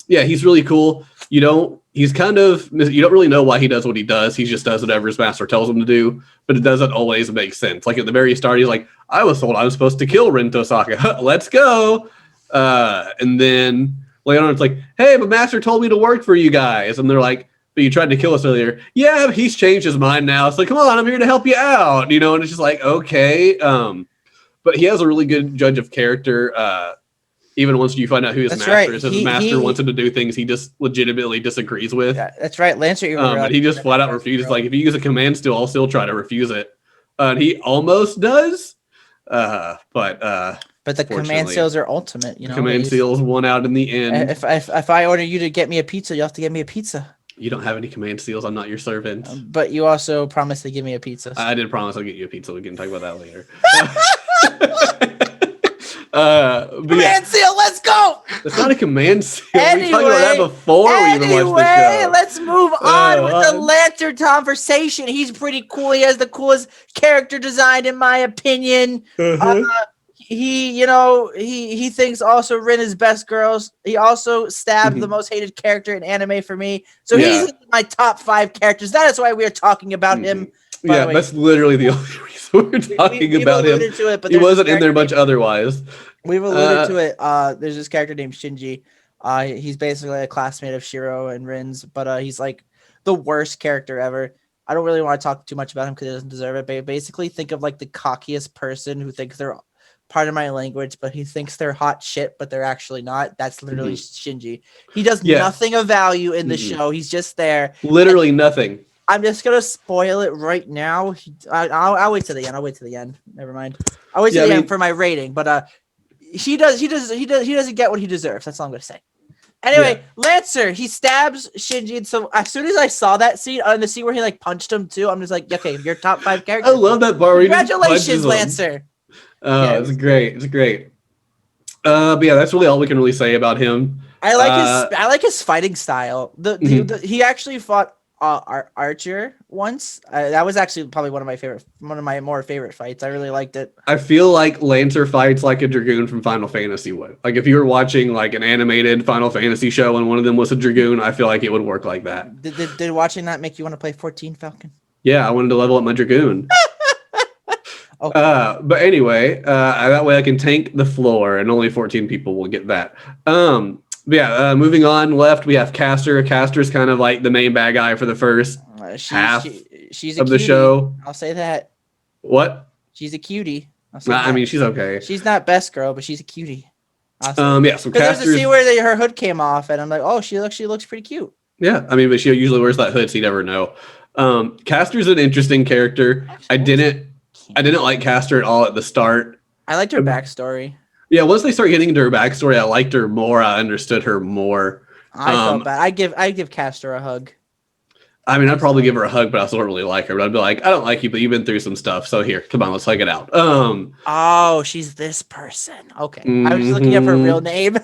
yeah, he's really cool. You don't really know why he does what he does. He just does whatever his master tells him to do, but it doesn't always make sense. Like at the very start, he's like, I was told I was supposed to kill Rin Tosaka. Let's go. And then later on, it's like, hey, but master told me to work for you guys. And they're like, but you tried to kill us earlier. Yeah, but he's changed his mind now. It's like, come on, I'm here to help you out. And it's just like, okay. But he has a really good judge of character. Even once you find out who his master is, his master wants him to do things he just legitimately disagrees with. Yeah, that's right. Lancer. He just flat out refuses. Like, if you use a command skill, I'll still try to refuse it. And he almost does. But the command seals are ultimate. Command seals won out in the end. If I order you to get me a pizza, you have to get me a pizza. You don't have any command seals. I'm not your servant. But you also promised to give me a pizza. I did promise I'll get you a pizza. We can talk about that later. Command seal, let's go. It's not a command seal. Anyway, we talked about that before we even watched the show. Let's move on with the Lantern conversation. He's pretty cool. He has the coolest character design, in my opinion. He thinks also Rin is best girls. He also stabbed the most hated character in anime for me. So he's in my top 5 characters. That is why we are talking about him. Yeah, that's literally the only reason we're talking about him. But he wasn't in there much otherwise. We've alluded to it. There's this character named Shinji. He's basically a classmate of Shiro and Rin's, but he's like the worst character ever. I don't really want to talk too much about him because he doesn't deserve it. But basically, think of like the cockiest person who thinks they're pardon my language, but he thinks they're hot shit, but they're actually not. That's literally Shinji. He does nothing of value in the show. He's just there. Literally nothing. I'm just gonna spoil it right now. I'll wait to the end. I'll wait to the end. Never mind. I'll wait to the end for my rating. But he doesn't get what he deserves. That's all I'm gonna say. Anyway, Lancer, he stabs Shinji, and so as soon as I saw that scene, and the scene where he like punched him too, I'm just like, okay, you're top 5 character. I love that part. Congratulations, Lancer. Oh, it's great. It's great. But yeah, that's really all we can really say about him. I like his fighting style. He actually fought Archer once. That was actually probably one of my more favorite fights. I really liked it. I feel like Lancer fights like a Dragoon from Final Fantasy would. Like if you were watching like an animated Final Fantasy show and one of them was a Dragoon, I feel like it would work like that. Did watching that make you want to play 14 Falcon? Yeah, I wanted to level up my Dragoon. Okay. But anyway, that way I can tank the floor and only 14 people will get that. But yeah, moving on left, we have Caster. Caster's kind of like the main bad guy for the first half she's of the show. I'll say that. What? She's a cutie. I mean, she's okay. She's not best girl, but she's a cutie. Yeah, so there's a scene where her hood came off, and I'm like, oh, she looks pretty cute. Yeah, I mean, but she usually wears that hood, so you never know. Caster's an interesting character. I didn't like Caster at all at the start. I liked her backstory. Yeah, once they start getting into her backstory, I liked her more. I understood her more. I felt bad. I give Caster a hug. I mean, I'd probably give her a hug, but I still don't really like her. But I'd be like, I don't like you, but you've been through some stuff. So here, come on, let's hug it out. Oh, she's this person. Okay, I was just looking up her real name.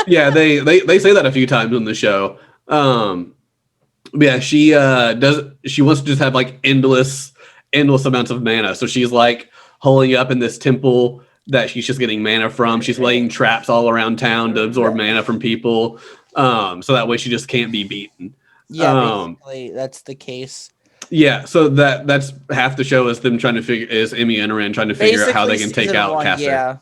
Yeah, they say that a few times in the show. Yeah, she wants to just have like endless amounts of mana. So she's like holding up in this temple that she's just getting mana from. She's laying traps all around town to absorb mana from people. So that way she just can't be beaten. Yeah, basically that's the case. Yeah, so that's half the show is them trying to Emia and Ren trying to figure out how they can take out Caster. Yeah.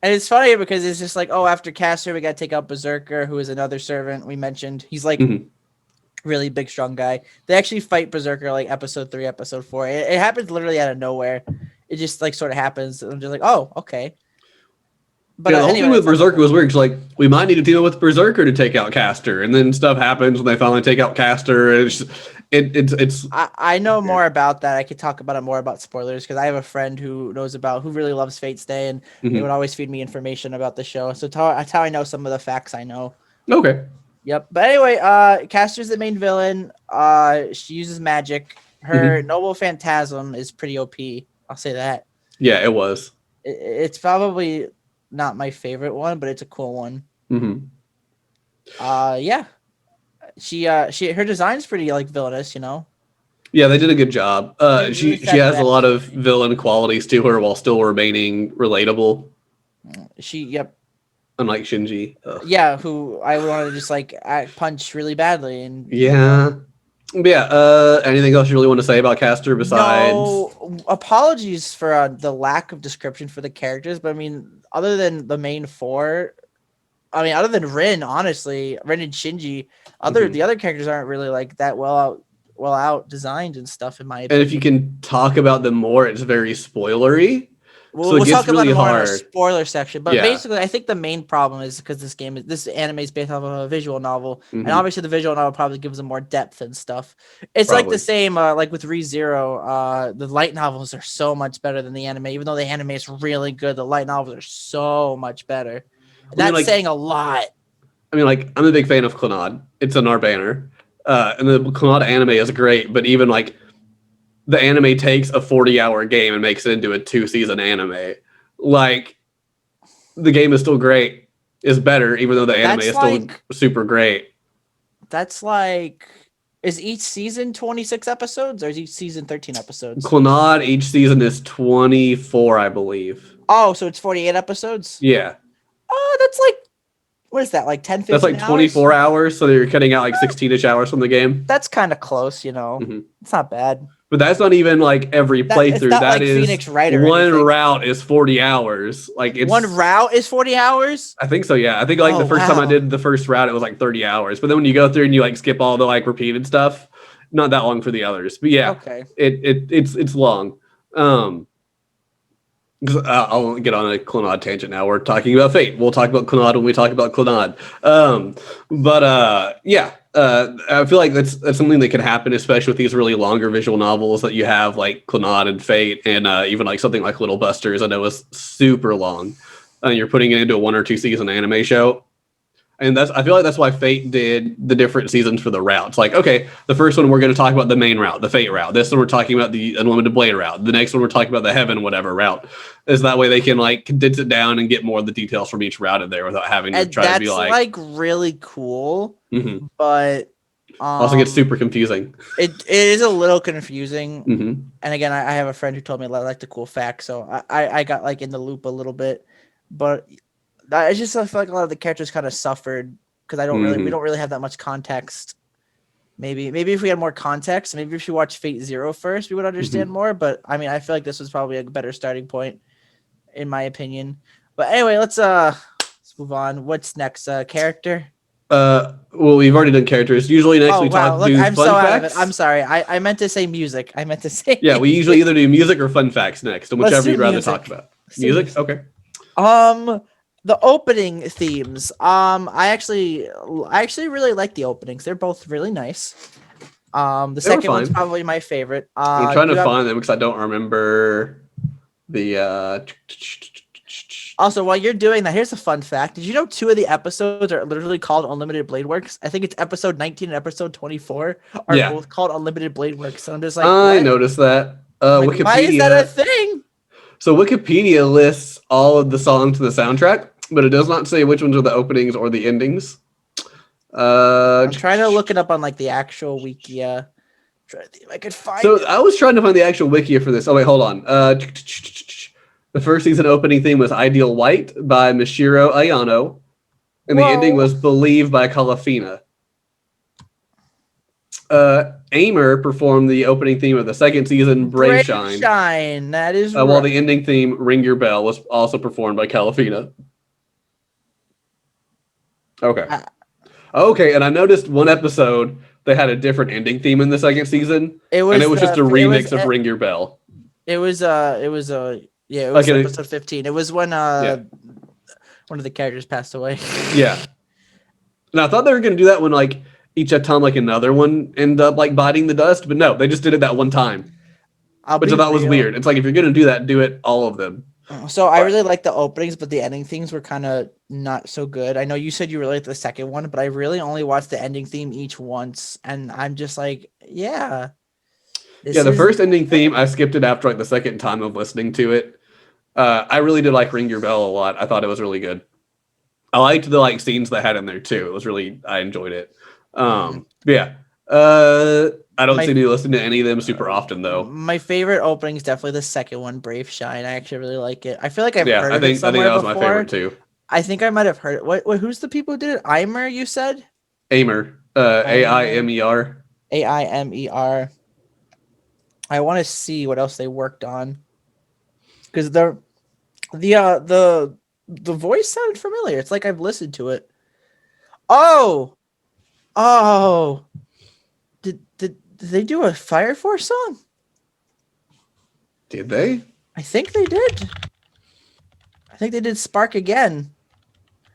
And it's funny because it's just like, oh, after Caster, we got to take out Berserker, who is another servant we mentioned. He's like really big, strong guy. They actually fight Berserker like episode 3, episode 4. It happens literally out of nowhere. It just like sort of happens. I'm just like, oh, okay. But yeah, the whole thing with Berserker was weird. It's like, we might need to deal with Berserker to take out Caster, and then stuff happens when they finally take out Caster. It's. I know more about that. I could talk about it more about spoilers because I have a friend who really loves Fate Stay, and they would always feed me information about the show. So that's how I know some of the facts I know. Okay. Yep. But anyway, Caster's the main villain. She uses magic. Her noble Phantasm is pretty OP. I'll say that. Yeah, it was. It's probably not my favorite one, but it's a cool one. Yeah. Her design's pretty like villainous, you know. Yeah, they did a good job. She has a lot of villain qualities to her while still remaining relatable. Yep. Unlike Shinji. Yeah, who I would want to just like punch really badly But yeah, anything else you really want to say about Caster besides? No, apologies for the lack of description for the characters, but I mean, other than the main 4, other than Rin, honestly, Rin and Shinji, the other characters aren't really like that well out designed and stuff in my opinion. And if you can talk about them more, it's very spoilery. We'll talk about it more in our spoiler section, but basically, I think the main problem is because this anime is based off of a visual novel, and obviously the visual novel probably gives them more depth and stuff. It's like the same, like with ReZero, the light novels are so much better than the anime, even though the anime is really good. The light novels are so much better. That's saying a lot. I mean, like, I'm a big fan of Clannad. It's an our banner, and the Clannad anime is great, but even like. The anime takes a 40-hour game and makes it into a 2-season anime. Like, the game is still great. It's better, even though the anime is still super great. That's like... Is each season 26 episodes, or is each season 13 episodes? Clannad, each season is 24, I believe. Oh, so it's 48 episodes? Yeah. Oh, that's like... What is that, like 10, 15 That's like 24 hours, so you're cutting out like 16-ish hours from the game. That's kind of close, you know. It's not bad. But that's not even like every playthrough. That like is Phoenix Wright or one anything. Route is 40 hours. Like it's one route is 40 hours. I think so. Yeah, I think like the first time I did the first route, it was like 30 hours. But then when you go through and you like skip all the like repeated stuff, not that long for the others. But yeah, okay, it's long. I'll get on a Clannad tangent now. We're talking about Fate. We'll talk about Clannad when we talk about Clannad. I feel like that's something that can happen, especially with these really longer visual novels that you have, like Clannad and Fate, and even like something like Little Busters. I know is super long, and you're putting it into a 1 or 2 season anime show. And I feel like that's why Fate did the different seasons for the routes. Like, okay, the first one we're going to talk about the main route, the Fate route. This one we're talking about the Unlimited Blade route. The next one we're talking about the Heaven whatever route. Is that way they can like condense it down and get more of the details from each route in there without having to try to be like really cool. But also gets super confusing. It is a little confusing. Mm-hmm. And again, I have a friend who told me I like the cool facts, so I got like in the loop a little bit, but. I feel like a lot of the characters kind of suffered because we don't really have that much context. Maybe if we had more context, maybe if you watch Fate Zero first, we would understand more. But I mean, I feel like this was probably a better starting point, in my opinion. But anyway, let's move on. What's next? Character. Well, we've already done characters. Usually next we talk do fun facts. I'm sorry. I meant to say music. Yeah, we usually either do music or fun facts next, and whichever you'd rather talk about. Music? Okay. The opening themes. I actually really like the openings. They're both really nice. The second one's probably my favorite. I'm trying to find them because I don't remember the. Also, while you're doing that, here's a fun fact. Did you know 2 of the episodes are literally called Unlimited Blade Works? I think it's episode 19 and episode 24 are both called Unlimited Blade Works. So I'm just like, I noticed that. Wikipedia. Why is that a thing? So Wikipedia lists all of the songs to the soundtrack, but it does not say which ones are the openings or the endings. I'm trying to look it up on like the actual Wikia. Trying to see if I could find it. I was trying to find the actual Wikia for this. Oh wait, hold on. The first season opening theme was Ideal White by Mishiro Ayano, and the ending was Believe by Kalafina. Aimer performed the opening theme of the second season, Brave Shine. That is while the ending theme, Ring Your Bell, was also performed by Kalafina. Okay, and I noticed one episode they had a different ending theme in the second season, and it was just a remix of Ring Your Bell. It was episode 15. It was when one of the characters passed away. Yeah, and I thought they were gonna do that when like each time like another one ended up like biting the dust, but no, they just did it that one time, which I thought was weird. It's like if you're gonna do that, do it all of them. So I really like the openings, but the ending themes were kind of not so good. I know you said you really liked the second one, but I really only watched the ending theme each once, and I'm just like, the first ending theme, I skipped it after like the second time of listening to it. I really did like Ring Your Bell a lot. I thought it was really good. I liked the like scenes they had in there too. It was really, I enjoyed it. I don't seem to be listening to any of them super often though. My favorite opening is definitely the second one, Brave Shine. I actually really like it. I feel like I've heard of it somewhere I think that was before. my favorite too. I think I might have heard it. What? Who's the people who did it? Aimer, you said? Aimer. Aimer. Aimer. I want to see what else they worked on because the voice sounded familiar. It's like I've listened to it. Oh. Did they do a Fire Force song? Did they? I think they did. I think they did Spark Again.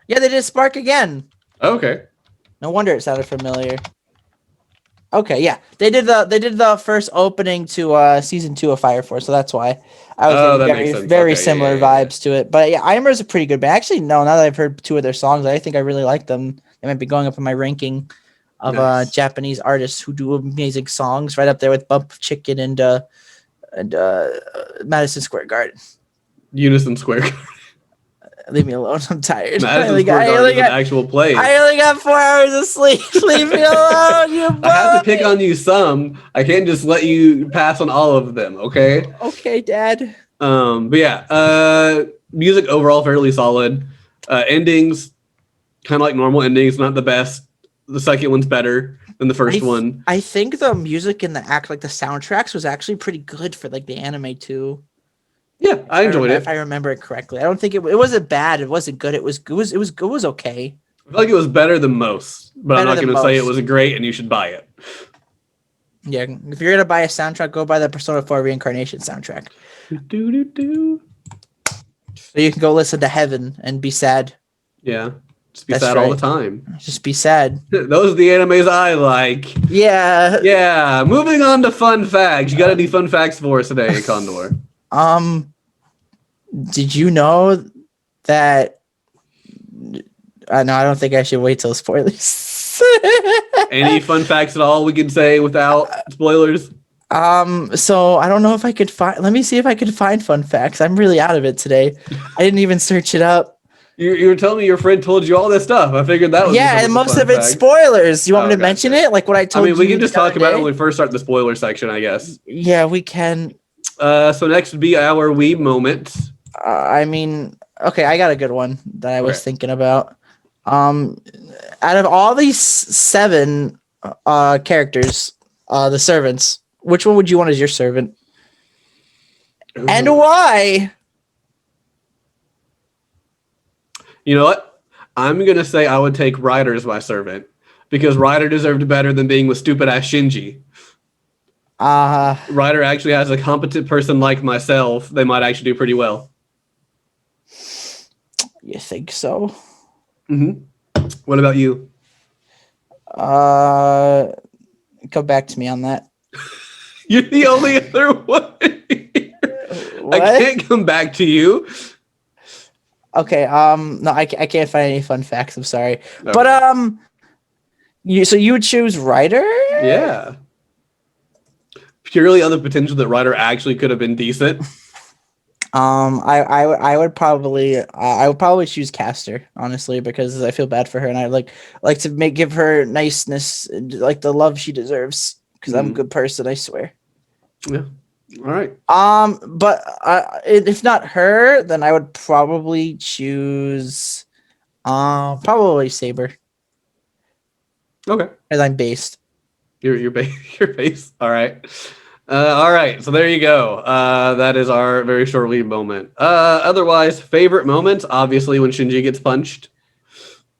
Yeah, they did Spark Again. Okay. No wonder it sounded familiar. Okay, yeah. They did the first opening to season 2 of Fire Force, so that's why I was very similar vibes to it. But yeah, Aimer is a pretty good band. Actually, no, now that I've heard 2 of their songs, I think I really like them. They might be going up in my ranking of Japanese artists who do amazing songs, right up there with Bump of Chicken and Madison Square Garden. Unison Square Garden. Leave me alone. I'm tired. Madison Square Garden is an actual place. I only got 4 hours of sleep. Leave me alone, you boy. I have to pick on you some. I can't just let you pass on all of them, okay? Okay, Dad. But yeah, music overall fairly solid. Endings, kind of like normal endings, not the best. The second one's better than the first one. I think the music in the like the soundtracks was actually pretty good for like the anime too. Yeah, I enjoyed it. If I remember it correctly, I don't think it wasn't bad. It wasn't good. It was okay. I feel like it was better than most, but I'm not going to say it was great and you should buy it. Yeah, if you're gonna buy a soundtrack, go buy the Persona 4 Reincarnation soundtrack. So you can go listen to Heaven and be sad. Yeah. Just be That's sad all right. the time. Just be sad. Those are the animes I like. Yeah. Yeah. Moving on to fun facts. You got any fun facts for us today, Condor? Did you know that? No, I don't think I should wait till spoilers. Any fun facts at all we can say without spoilers? So I don't know if I could find. Let me see if I could find fun facts. I'm really out of it today. I didn't even search it up. You were telling me your friend told you all this stuff. I figured that was and most of it's spoilers. You want me to mention it? Like what I told you? I mean, we can just talk about it when we first start the spoiler section, I guess. Yeah, we can. So next would be our weeb moment. I mean, okay, I got a good one that I was thinking about. Out of all these 7 characters, the servants, which one would you want as your servant? Ooh. And why? You know what? I'm going to say I would take Ryder as my servant because Ryder deserved better than being with stupid ass Shinji. Ryder actually has a competent person like myself. They might actually do pretty well. You think so? Mm-hmm. What about you? Come back to me on that. You're the only other one. I can't come back to you. Okay. No, I can't find any fun facts. I'm sorry, okay. But you would choose Ryder? Yeah. Purely on the potential that Ryder actually could have been decent. I would probably choose Caster, honestly, because I feel bad for her and I like to give her niceness, like the love she deserves, because I'm a good person, I swear. Yeah. All right. But if not her, then I would probably choose probably Saber. Okay. As I'm based. You're based. All right. All right, so there you go. That is our very short lead moment. Otherwise, favorite moments, obviously, when Shinji gets punched.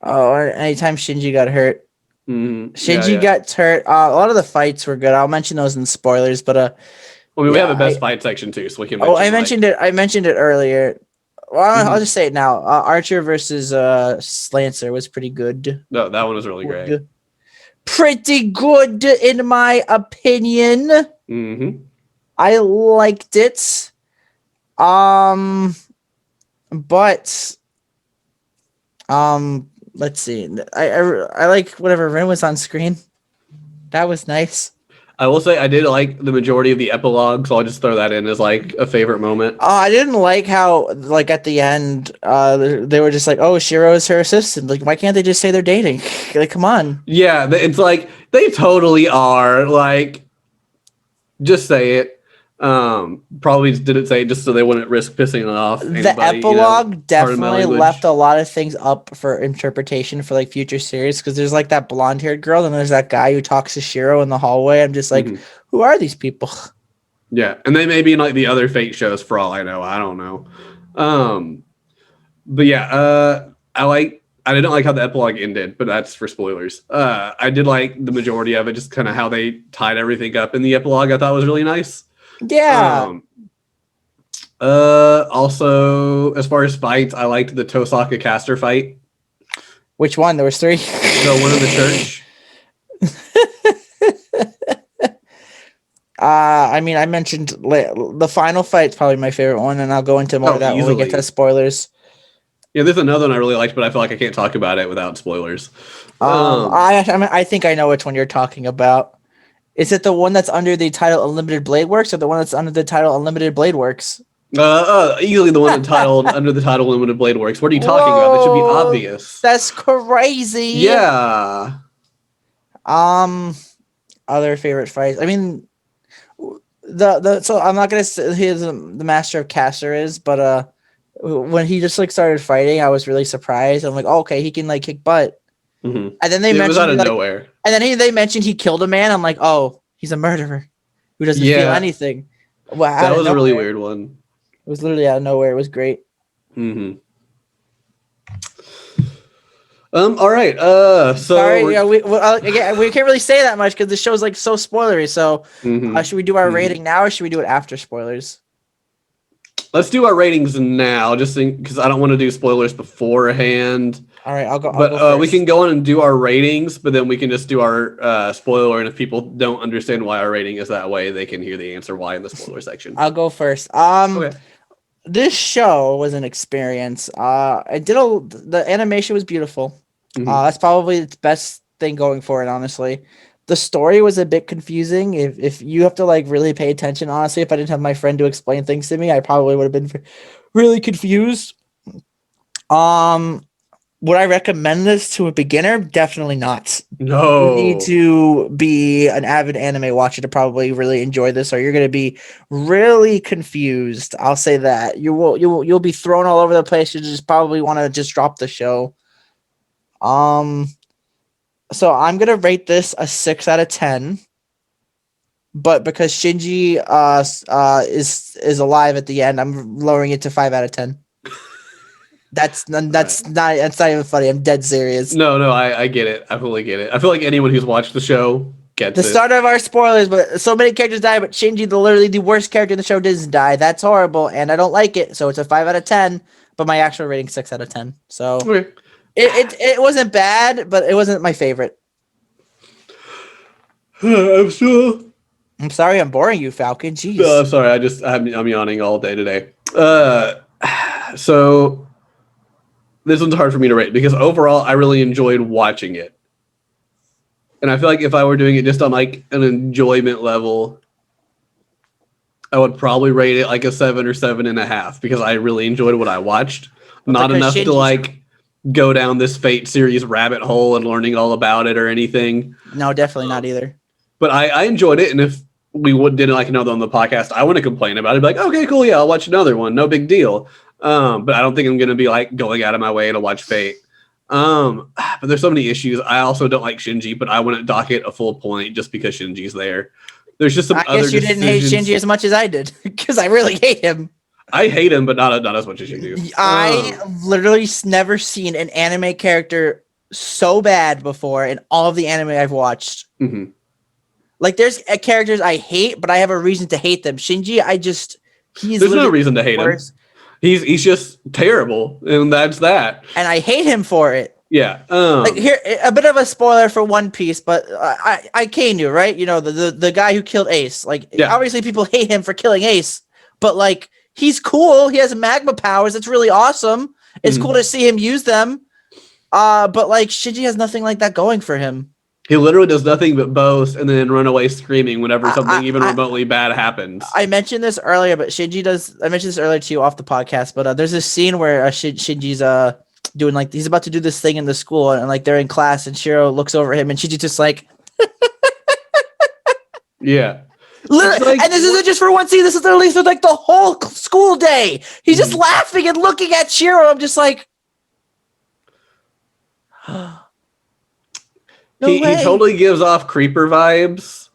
Oh, anytime Shinji got hurt. Mm-hmm. Shinji got hurt. A lot of the fights were good. I'll mention those in spoilers, but we have a best fight section too, so we can. I mentioned it. I mentioned it earlier. Well, I'll just say it now. Archer versus Slancer was pretty good. No, that one was really great. Pretty good, in my opinion. Mm-hmm. I liked it. But let's see. I like whatever Rin was on screen. That was nice. I will say I did like the majority of the epilogue, so I'll just throw that in as like a favorite moment. I didn't like how like at the end they were just like, oh, Shiro is her assistant. Like, why can't they just say they're dating? Like, come on. Yeah, it's like they totally are. Like, just say it. Probably didn't say it just so they wouldn't risk pissing off anybody. The epilogue definitely left a lot of things up for interpretation for like future series, because there's like that blonde-haired girl and there's that guy who talks to Shiro in the hallway. I'm just like, who are these people? Yeah, and they may be in like the other fake shows for all I know. I don't know. But yeah, I didn't like how the epilogue ended, but that's for spoilers. I did like the majority of it, just kind of how they tied everything up in the epilogue. I thought was really nice. Yeah. Also, as far as fights, I liked the Tosaka Caster fight. Which one? There was 3. The one in the church. I mean, I mentioned the final fight's probably my favorite one, and I'll go into more of that when we get to spoilers. Yeah, there's another one I really liked, but I feel like I can't talk about it without spoilers. I think I know which one you're talking about. Is it the one that's under the title Unlimited Blade Works, or the one that's under the title Unlimited Blade Works? Easily the one entitled under the title Unlimited Blade Works. What are you talking about? That should be obvious. That's crazy. Yeah. Other favorite fights. I mean, so I'm not gonna say he's the master of Caster is, but when he just like started fighting, I was really surprised. I'm like, oh, okay, he can like kick butt. Mm-hmm. And then they mentioned it was out of nowhere. And then they mentioned he killed a man. I'm like, oh, he's a murderer who doesn't feel anything. Well, that was a really weird one. It was literally out of nowhere. It was great. Mm-hmm. All right. So sorry, yeah, we can't really say that much because the show's like so spoilery. So, should we do our rating now, or should we do it after spoilers? let's do our ratings now, just because I don't want to do spoilers beforehand. All right, I'll go. But I'll go first. we can go on and do our ratings, but then we can just do our spoiler. And if people don't understand why our rating is that way, they can hear the answer why in the spoiler section. I'll go first. Okay. This show was an experience. The animation was beautiful. Mhm. That's probably its best thing going for it, honestly. The story was a bit confusing. If you have to like really pay attention, honestly, if I didn't have my friend to explain things to me, I probably would have been really confused. Would I recommend this to a beginner? Definitely not. No. You need to be an avid anime watcher to probably really enjoy this, or you're going to be really confused. I'll say that you'll be thrown all over the place. You just probably want to just drop the show. So I'm gonna rate this a 6 out of 10. But because Shinji is alive at the end, I'm lowering it to 5 out of 10. That's not even funny. I'm dead serious. No, I get it. I fully get it. I feel like anyone who's watched the show gets The it. start of our spoilers, but so many characters die, but Shinji, literally the worst character in the show, doesn't die. That's horrible, and I don't like it. So it's a 5 out of 10. But my actual rating 6 out of 10. So Okay. it wasn't bad, but it wasn't my favorite. I'm sorry, I'm boring you, Falcon. Jeez. I'm sorry. I'm yawning all day today. So this one's hard for me to rate because overall I really enjoyed watching it. And I feel like if I were doing it just on like an enjoyment level, I would probably rate it like a 7 or 7.5 because I really enjoyed what I watched. Not enough to like go down this Fate series rabbit hole and learning all about it or anything. No, definitely not either. But I enjoyed it, and if we didn't like another on the podcast, I wouldn't complain about it. Be like, okay, cool, yeah, I'll watch another one, no big deal. But I don't think I'm gonna be like going out of my way to watch Fate. But there's so many issues. I also don't like Shinji, but I wouldn't dock it a full point just because Shinji's there. There's just some I other guess you didn't hate Shinji as much as I did, because I really hate him. I hate him, but not as much as you do. I literally never seen an anime character so bad before in all of the anime I've watched. Mm-hmm. Like, there's characters I hate, but I have a reason to hate them. Shinji, there's no reason to hate him. He's just terrible, and that's that. And I hate him for it. Yeah. Like, here, a bit of a spoiler for One Piece, but I Kainu, right? You know, the guy who killed Ace. Like, yeah. Obviously people hate him for killing Ace, but like, he's cool. He has magma powers. It's really awesome. It's cool to see him use them. But like, Shinji has nothing like that going for him. He literally does nothing but boast and then run away screaming whenever something even remotely bad happens. I mentioned this earlier, but Shinji does. I mentioned this earlier to you off the podcast, but there's this scene where Shinji's doing like he's about to do this thing in the school, and like they're in class, and Shiro looks over him, and Shinji's just like, yeah. Like, and this isn't just for one scene. This is literally for like the whole school day. He's just laughing and looking at Shiro. I'm just like. He totally gives off creeper vibes.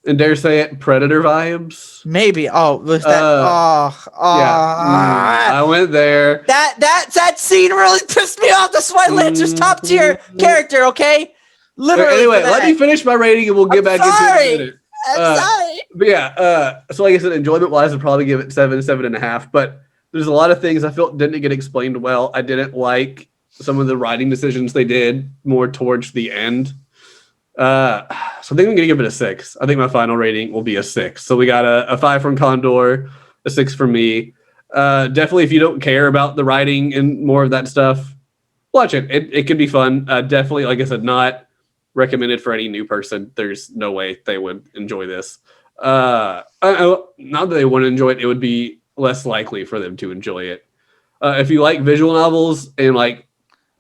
And dare say it, predator vibes. Maybe. Oh, was that? Yeah. I went there. That scene really pissed me off. That's why Lancer's top tier character. Okay. Literally. Anyway, let me finish my rating, and we'll get back into it in a minute. I'm sorry. But yeah. So like I said, enjoyment wise, I'd probably give it 7.5. But there's a lot of things I felt didn't get explained well. I didn't like some of the writing decisions they did more towards the end. So I think I'm going to give it a 6. I think my final rating will be a 6. So we got a 5 from Condor, a 6 from me. Definitely, if you don't care about the writing and more of that stuff, watch it. It can be fun. Definitely, like I said, not recommended for any new person. There's no way they would enjoy this. Not that they wouldn't enjoy it, it would be less likely for them to enjoy it. If you like visual novels and like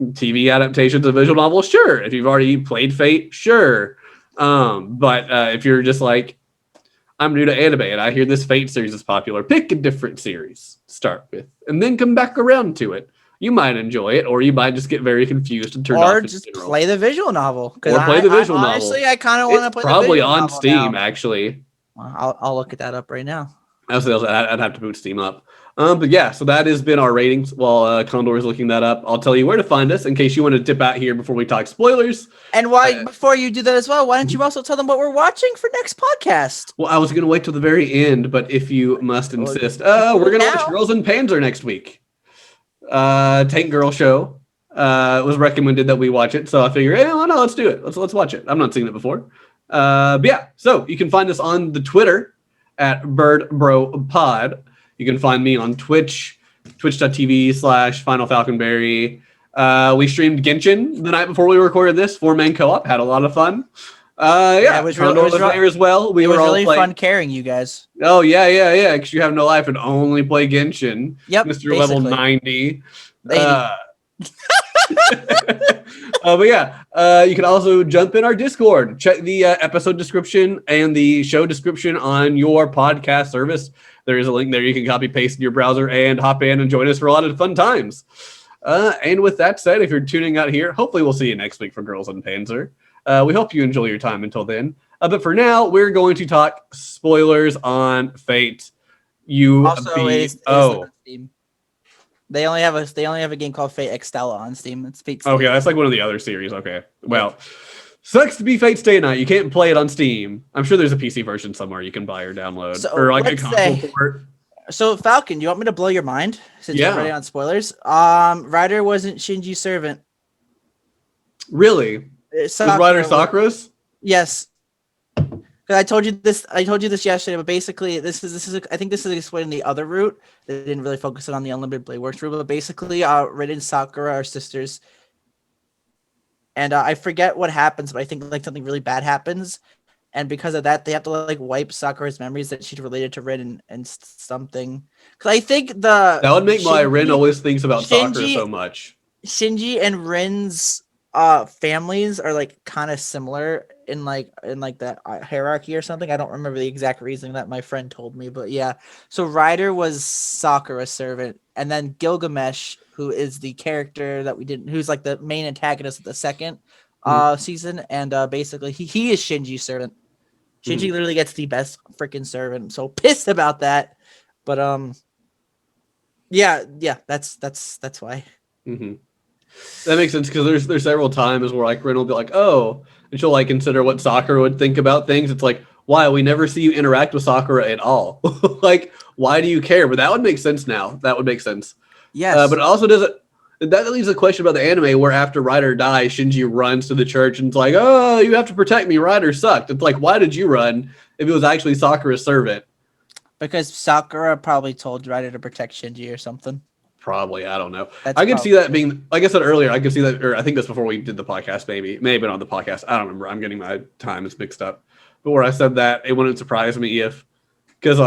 TV adaptations of visual novels, sure. If you've already played Fate, sure. But if you're just like, I'm new to anime and I hear this Fate series is popular, pick a different series to start with and then come back around to it. You might enjoy it, or you might just get very confused and turn off. Or just play the visual novel. Or play the visual novel. Honestly, I kind of want to play the visual novel. It's probably on novel Steam, now. actually. I'll look at that up right now. I'd have to boot Steam up. But yeah, so that has been our ratings. While Condor is looking that up, I'll tell you where to find us in case you want to dip out here before we talk spoilers. And before you do that as well, why don't you also tell them what we're watching for next podcast? Well, I was going to wait till the very end, but if you must insist, we're going to watch Girls in Panzer next week. Tank Girl show. It was recommended that we watch it, so I figured, hey, no, let's do it. Let's watch it. I've not seen it before. But yeah, so you can find us on the Twitter at BirdBroPod. You can find me on Twitch, twitch.tv/FinalFalconberry. We streamed Genshin the night before we recorded this, 4-man co-op. Had a lot of fun. It was really there as well. We were all really fun carrying you guys. Oh yeah. Because you have no life and only play Genshin. Yep, Mr. Basically. Level 90. 80. But yeah, you can also jump in our Discord. Check the episode description and the show description on your podcast service. There is a link there you can copy paste in your browser and hop in and join us for a lot of fun times. And with that said, if you're tuning out here, hopefully we'll see you next week for Girls in Panzer. We hope you enjoy your time until then. But for now, we're going to talk spoilers on Fate. They only have a game called Fate Extella on Steam. It's Fate. Okay, that's like one of the other series. Okay, well, sucks to be Fate Stay Night. You can't play it on Steam. I'm sure there's a PC version somewhere you can buy or download, or like a console port. So Falcon, you want me to blow your mind since you're already on spoilers? Ryder wasn't Shinji's servant. Really? Was Ryder Sakura's? Yes. I told you this yesterday, but basically this is I think this is explaining the other route. They didn't really focus it on the Unlimited Blade Works route, but basically Rin and Sakura are sisters. And I forget what happens, but I think like something really bad happens. And because of that, they have to like wipe Sakura's memories that she's related to Rin and something. Because I think that would make my Rin always thinks about Sakura so much. Shinji and Rin's families are like kind of similar in that hierarchy or something. I don't remember the exact reasoning that my friend told me, but yeah. So Ryder was Sakura's servant, and then Gilgamesh, who is the character that who's like the main antagonist of the second season, and basically he is Shinji's servant. Shinji literally gets the best freaking servant. I'm so pissed about that, but yeah, that's why. Mm-hmm. That makes sense because there's several times where like Rin will be like, oh, and she'll like consider what Sakura would think about things. It's like, why? We never see you interact with Sakura at all. Like, why do you care? But that would make sense now. That would make sense. Yes. But it also doesn't. That leaves a question about the anime where after Ryder dies, Shinji runs to the church and it's like, oh, you have to protect me. Ryder sucked. It's like, why did you run if it was actually Sakura's servant? Because Sakura probably told Ryder to protect Shinji or something. Probably, I don't know. I could see that being, like I said earlier, I could see that, or I think that's before we did the podcast, maybe. It may have been on the podcast. I don't remember. I'm getting my times mixed up. But where I said that, it wouldn't surprise me if, because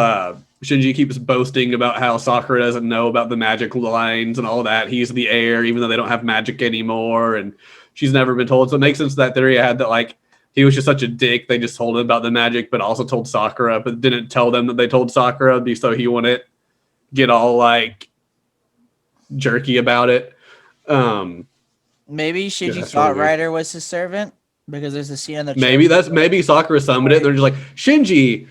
Shinji keeps boasting about how Sakura doesn't know about the magic lines and all that. He's the heir, even though they don't have magic anymore, and she's never been told. So it makes sense that theory I had that, like, he was just such a dick. They just told him about the magic, but also told Sakura, but didn't tell them that they told Sakura, so he wouldn't get all, like, jerky about it. Maybe Shinji thought Ryder was his servant because there's a scene in the maybe Sakura summoned it. They're just like, Shinji,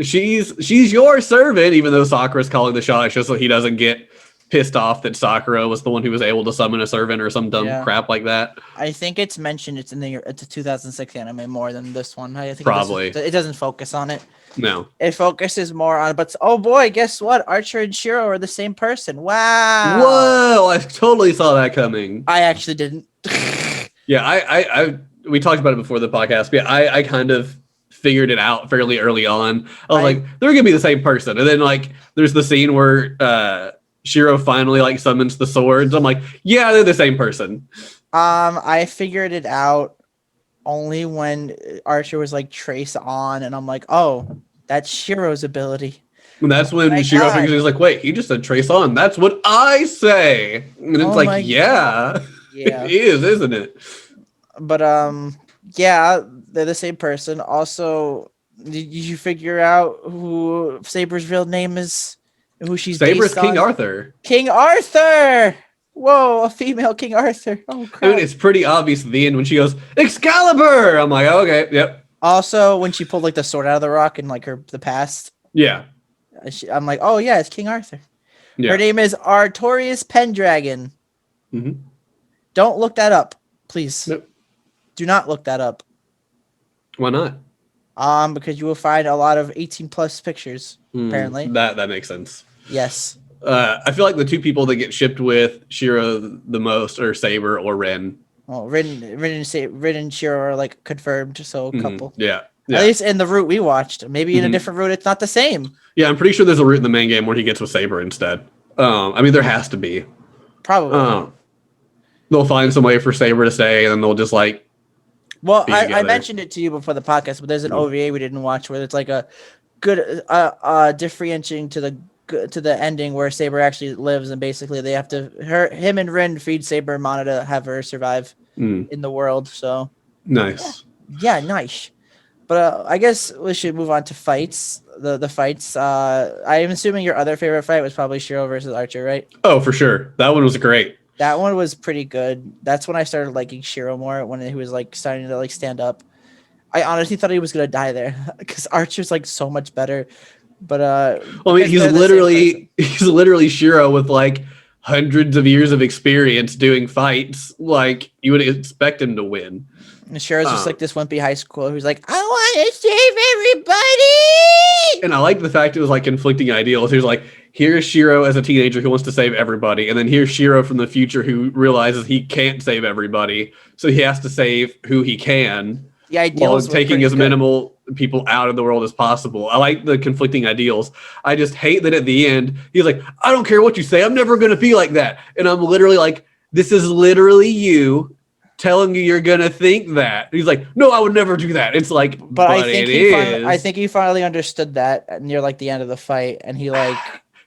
she's your servant, even though Sakura's calling the shots, just so he doesn't get pissed off that Sakura was the one who was able to summon a servant or some dumb crap like that. I think it's mentioned it's a 2006 anime more than this one. I think probably it doesn't focus on it. No, it focuses more on. But oh boy, guess what? Archer and Shiro are the same person. Wow! Whoa! I totally saw that coming. I actually didn't. Yeah, we talked about it before the podcast. But yeah, I kind of figured it out fairly early on. I was like, they're gonna be the same person, and then like there's the scene where Shiro finally like summons the swords. I'm like, yeah, they're the same person. I figured it out only when Archer was like trace on, and I'm like, oh, that's Shiro's ability. And that's when Shiro figures he's like, wait, he just said trace on. That's what I say. And it's like, yeah, it is, isn't it? But yeah, they're the same person. Also, did you figure out who Saber's real name is? Who she's Saber's based King on? Arthur. King Arthur! Whoa, a female King Arthur. Oh, crap. I mean, it's pretty obvious at the end when she goes, Excalibur! I'm like, okay, yep. Also, when she pulled like the sword out of the rock in like the past. Yeah. I'm like, oh yeah, it's King Arthur. Yeah. Her name is Artorias Pendragon. Mm-hmm. Don't look that up, please. Nope. Do not look that up. Why not? Because you will find a lot of 18 plus pictures. Apparently, that makes sense. Yes. I feel like the two people that get shipped with Shiro the most are Saber or Ren. Well, Rin and Shiro are like confirmed, so a couple. Yeah. At least in the route we watched. Maybe in a different route, it's not the same. Yeah, I'm pretty sure there's a route in the main game where he gets with Saber instead. I mean, there has to be. Probably. They'll find some way for Saber to stay, and then they'll just like. Well, I mentioned it to you before the podcast, but there's an OVA we didn't watch where it's like a good differentiating to the ending where Saber actually lives, and basically they have to him and Rin feed Saber mana to have her survive in the world. So nice. Yeah, nice. But I guess we should move on to fights. The fights. I am assuming your other favorite fight was probably Shiro versus Archer, right? Oh, for sure. That one was great. That one was pretty good. That's when I started liking Shiro more, when he was like starting to like stand up. I honestly thought he was gonna die there because Archer's like so much better. But well, I mean, he's literally Shiro with like hundreds of years of experience doing fights. Like you would expect him to win. And Shiro's just like this wimpy high schooler who's like, I want to save everybody. And I like the fact it was like conflicting ideals. He was like, here's Shiro as a teenager who wants to save everybody, and then here's Shiro from the future who realizes he can't save everybody, so he has to save who he can. The ideals while taking as minimal people out of the world as possible. I like the conflicting ideals. I just hate that at the end, he's like, I don't care what you say. I'm never going to be like that. And I'm literally like, this is literally you telling you you're going to think that. He's like, no, I would never do that. It's like, but I think he finally understood that near like the end of the fight. And he like...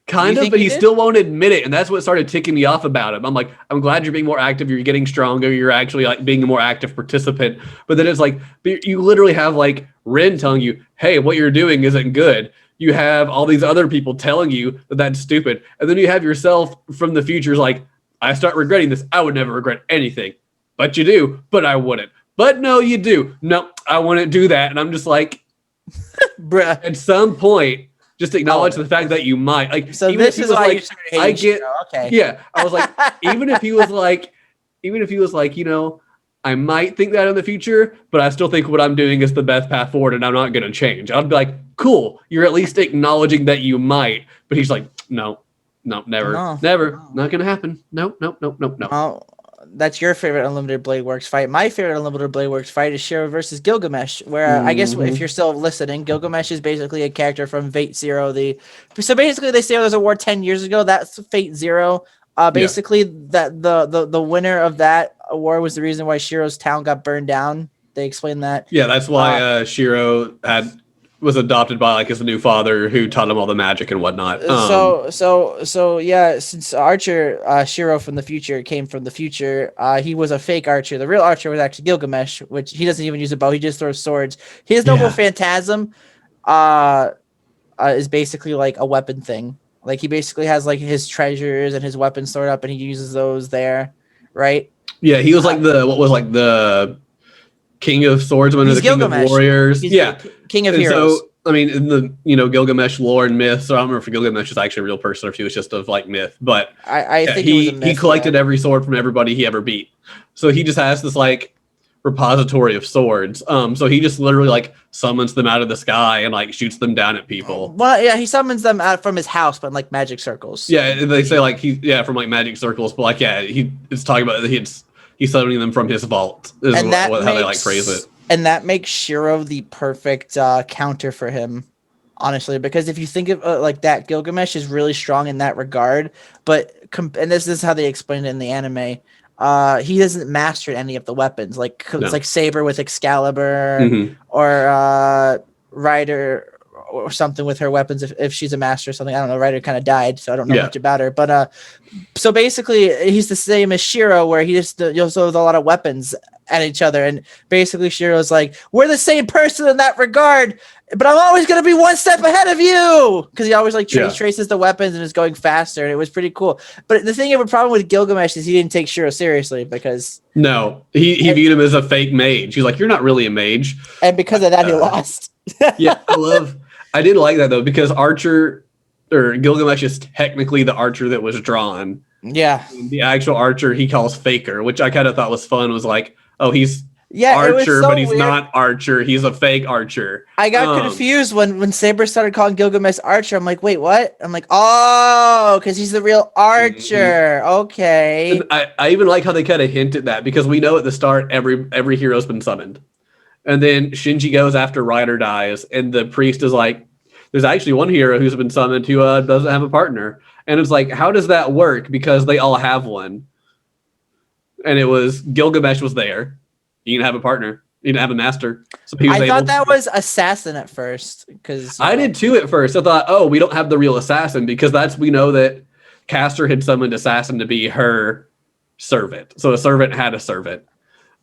Kind of, but he still won't admit it, and that's what started ticking me off about him. I'm like, I'm glad you're being more active, you're getting stronger, you're actually like being a more active participant. But then it's like, you literally have like Rin telling you, hey, what you're doing isn't good. You have all these other people telling you that that's stupid, and then you have yourself from the future's like, I start regretting this. I would never regret anything, but you do. But I wouldn't. But no, you do. No, I wouldn't do that. And I'm just like, bruh. At some point, just acknowledge the fact that you might. Like, so this is why like, I get. Okay. Yeah, I was like, even if he was like, you know, I might think that in the future, but I still think what I'm doing is the best path forward, and I'm not going to change. I'd be like, cool, you're at least acknowledging that you might. But he's like, no, never, not going to happen. No. Oh, that's your favorite Unlimited Blade Works fight. My favorite Unlimited Blade Works fight is Shira versus Gilgamesh, where I guess if you're still listening, Gilgamesh is basically a character from Fate Zero. So basically they say there's a war 10 years ago. That's Fate Zero. Basically that the winner of that war was the reason why Shiro's town got burned down. They explained that. Yeah, that's why Shiro was adopted by like his new father who taught him all the magic and whatnot. So yeah, since Archer, Shiro from the future came from the future, he was a fake Archer. The real Archer was actually Gilgamesh, which he doesn't even use a bow. He just throws swords. His noble Phantasm is basically like a weapon thing. Like he basically has like his treasures and his weapons stored up, and he uses those there, right? Yeah, he was like the King of Swordsmen or the Gilgamesh. King of Warriors. He's King of Heroes. So, I mean, in the Gilgamesh lore and myth, so I don't remember if Gilgamesh is actually a real person or if he was just of like myth, but I think he was a myth, he collected every sword from everybody he ever beat. So he just has this like repository of swords. So he just literally like summons them out of the sky and like shoots them down at people. Well, yeah, he summons them out from his house, but in, like magic circles. Yeah, they say like from like magic circles, but like it's talking about he's summoning them from his vault. Is and how they like phrase it. And that makes Shiro the perfect counter for him, honestly, because if you think of like that, Gilgamesh is really strong in that regard. But and this is how they explain it in the anime. He doesn't master any of the weapons, like it's like Saber with Excalibur, or Ryder or something with her weapons. If she's a master or something, I don't know. Ryder kind of died, so I don't know much about her. But so basically, he's the same as Shiro, where he just throws a lot of weapons at each other, and basically Shiro's like, we're the same person in that regard, but I'm always going to be one step ahead of you, because he always like traces the weapons and is going faster, and it was pretty cool. But the thing of a problem with Gilgamesh is he didn't take Shiro seriously, because he viewed him as a fake mage. He's like, you're not really a mage, and because of that he lost. I didn't like that though, because Archer or Gilgamesh is technically the archer that was drawn. Yeah. The actual archer he calls Faker, which I kind of thought was fun. Was like, oh, he's It was Archer, so but he's weird. not Archer. He's a fake Archer. I got confused when Saber started calling Gilgamesh Archer. I'm like, wait, what? I'm like, oh, because he's the real Archer. Okay. And I even like how they kind of hint at that, because we know at the start every hero's been summoned. And then Shinji goes after Ryder dies, and the priest is like, there's actually one hero who's been summoned who doesn't have a partner. And it's like, how does that work? Because they all have one. And it was Gilgamesh was there. You didn't have a partner. You didn't have a master. So he was I thought that was Assassin at first, because I did too at first. I thought, oh, we don't have the real assassin, because we know that Caster had summoned Assassin to be her servant. So a servant had a servant.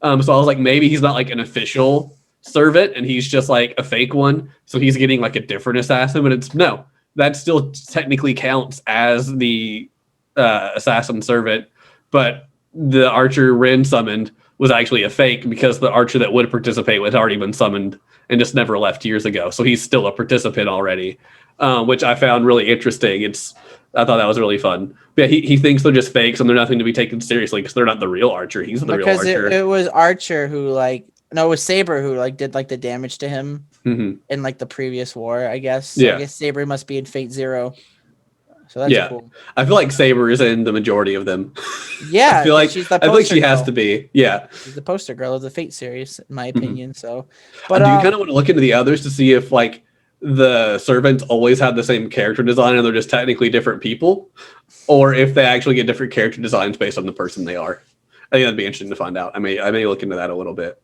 So I was like, maybe he's not like an official servant and he's just like a fake one. So he's getting like a different assassin, but it's no, that still technically counts as the assassin servant. But the archer Ren summoned was actually a fake, because the archer that would participate had already been summoned and just never left years ago. So he's still a participant already, which I found really interesting. I thought that was really fun. But yeah, he thinks they're just fakes and they're nothing to be taken seriously, because they're not the real archer. He's the real archer. Because it was Archer who it was Saber who did the damage to him in the previous war, I guess. So yeah. I guess Saber must be in Fate Zero. So that's cool. I feel like Saber is in the majority of them. Yeah, I feel like she has girl. to be. Yeah, she's the poster girl of the Fate series, in my opinion. So, but do you kind of want to look into the others to see if the servants always have the same character design and they're just technically different people, or if they actually get different character designs based on the person they are? I think that'd be interesting to find out. I may look into that a little bit.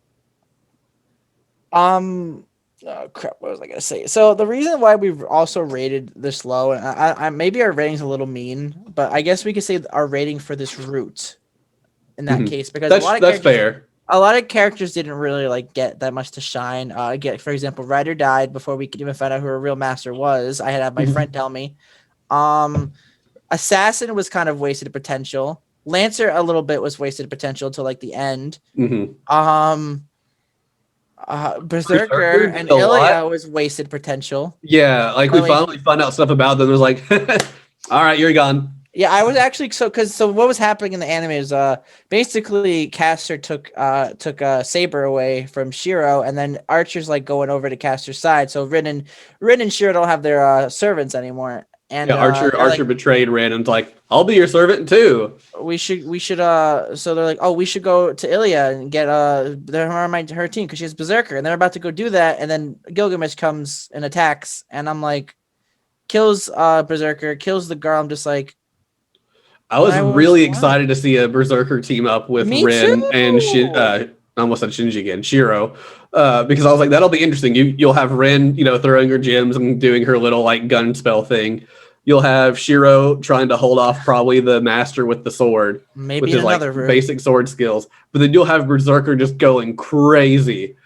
Oh crap! What was I gonna say? So the reason why we've also rated this low, and I maybe our rating's a little mean, but I guess we could say our rating for this route in that case, because that's fair. A lot of characters didn't really get that much to shine. For example, Ryder died before we could even find out who her real master was. I had to have my friend tell me. Assassin was kind of wasted potential. Lancer a little bit was wasted potential till the end. Berserker and Emia was wasted potential. Yeah, we finally found out stuff about them. It was like, all right, you're gone. Yeah, I was actually so what was happening in the anime is basically Caster took Saber away from Shiro, and then Archer's going over to Caster's side. So Rin and Shiro don't have their servants anymore. And Archer betrayed Rin and was like, I'll be your servant too. We should so they're like, oh, we should go to Emia and get her team, because she has Berserker, and they're about to go do that, and then Gilgamesh comes and attacks, and I'm like, kills Berserker, kills the girl. I'm just like, I was really excited to see a Berserker team up with Rin and I almost said Shinji again, Shiro, because I was like, that'll be interesting. You'll have Rin, throwing her gems and doing her little gun spell thing. You'll have Shiro trying to hold off probably the master with the sword, maybe with his basic sword skills. But then you'll have Berserker just going crazy.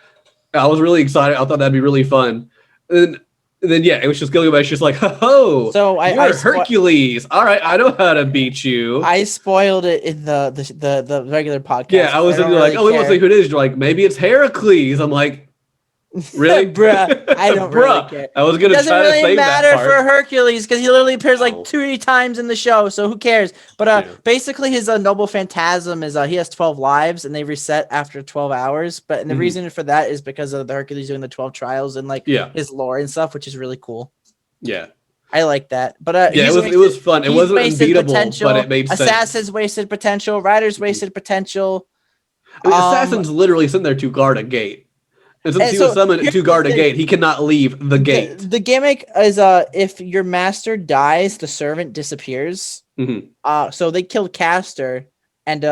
I was really excited. I thought that'd be really fun. And then it was just Gilgamesh just like, ho, so you're Hercules. All right, I know how to beat you. I spoiled it in the regular podcast. Yeah, I was we won't say who it is. You're like, maybe it's Heracles. I'm like, really? Bruh, I don't really care. I was gonna try to save that part. It doesn't really matter for Hercules, because he literally appears 2 times in the show, so who cares? But basically his noble Phantasm is he has 12 lives and they reset after 12 hours. But and the reason for that is because of the Hercules doing the 12 trials and his lore and stuff, which is really cool. Yeah. I like that. But it was fun. It wasn't unbeatable, but it made sense. Assassin's wasted potential, Rider's wasted potential. Assassin's literally sitting there to guard a gate. And since he was summoned to guard a gate, he cannot leave the gate. The gimmick is if your master dies, the servant disappears. So they killed Caster, and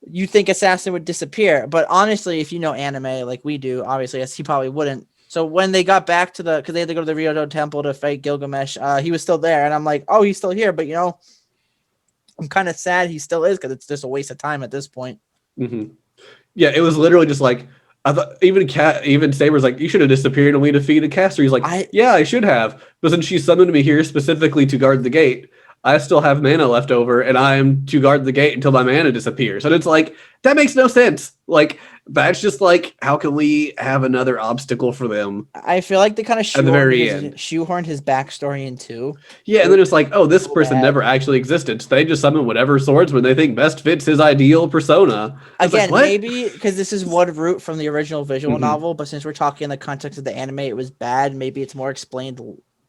you think Assassin would disappear. But honestly, if you know anime like we do, obviously, he probably wouldn't. So when they got back to because they had to go to the Ryodo Temple to fight Gilgamesh, he was still there. And I'm like, oh, he's still here. But, I'm kind of sad he still is, because it's just a waste of time at this point. Yeah, it was literally just like, I thought even Saber's like, you should have disappeared and we defeated Caster. He's like, I should have. But since she summoned me here specifically to guard the gate, I still have mana left over, and I am to guard the gate until my mana disappears. And it's like, that makes no sense. Like, that's just like, how can we have another obstacle for them? I feel like they kind of At the very end. shoehorned his backstory into. Yeah, and then it's like, oh, this So person bad. never actually existed. So they just summon whatever swordsman they think best fits his ideal persona. It's Again, like, what? maybe because this is one route from the original visual Mhm. novel, but since we're talking in the context of the anime, it was bad. Maybe it's more explained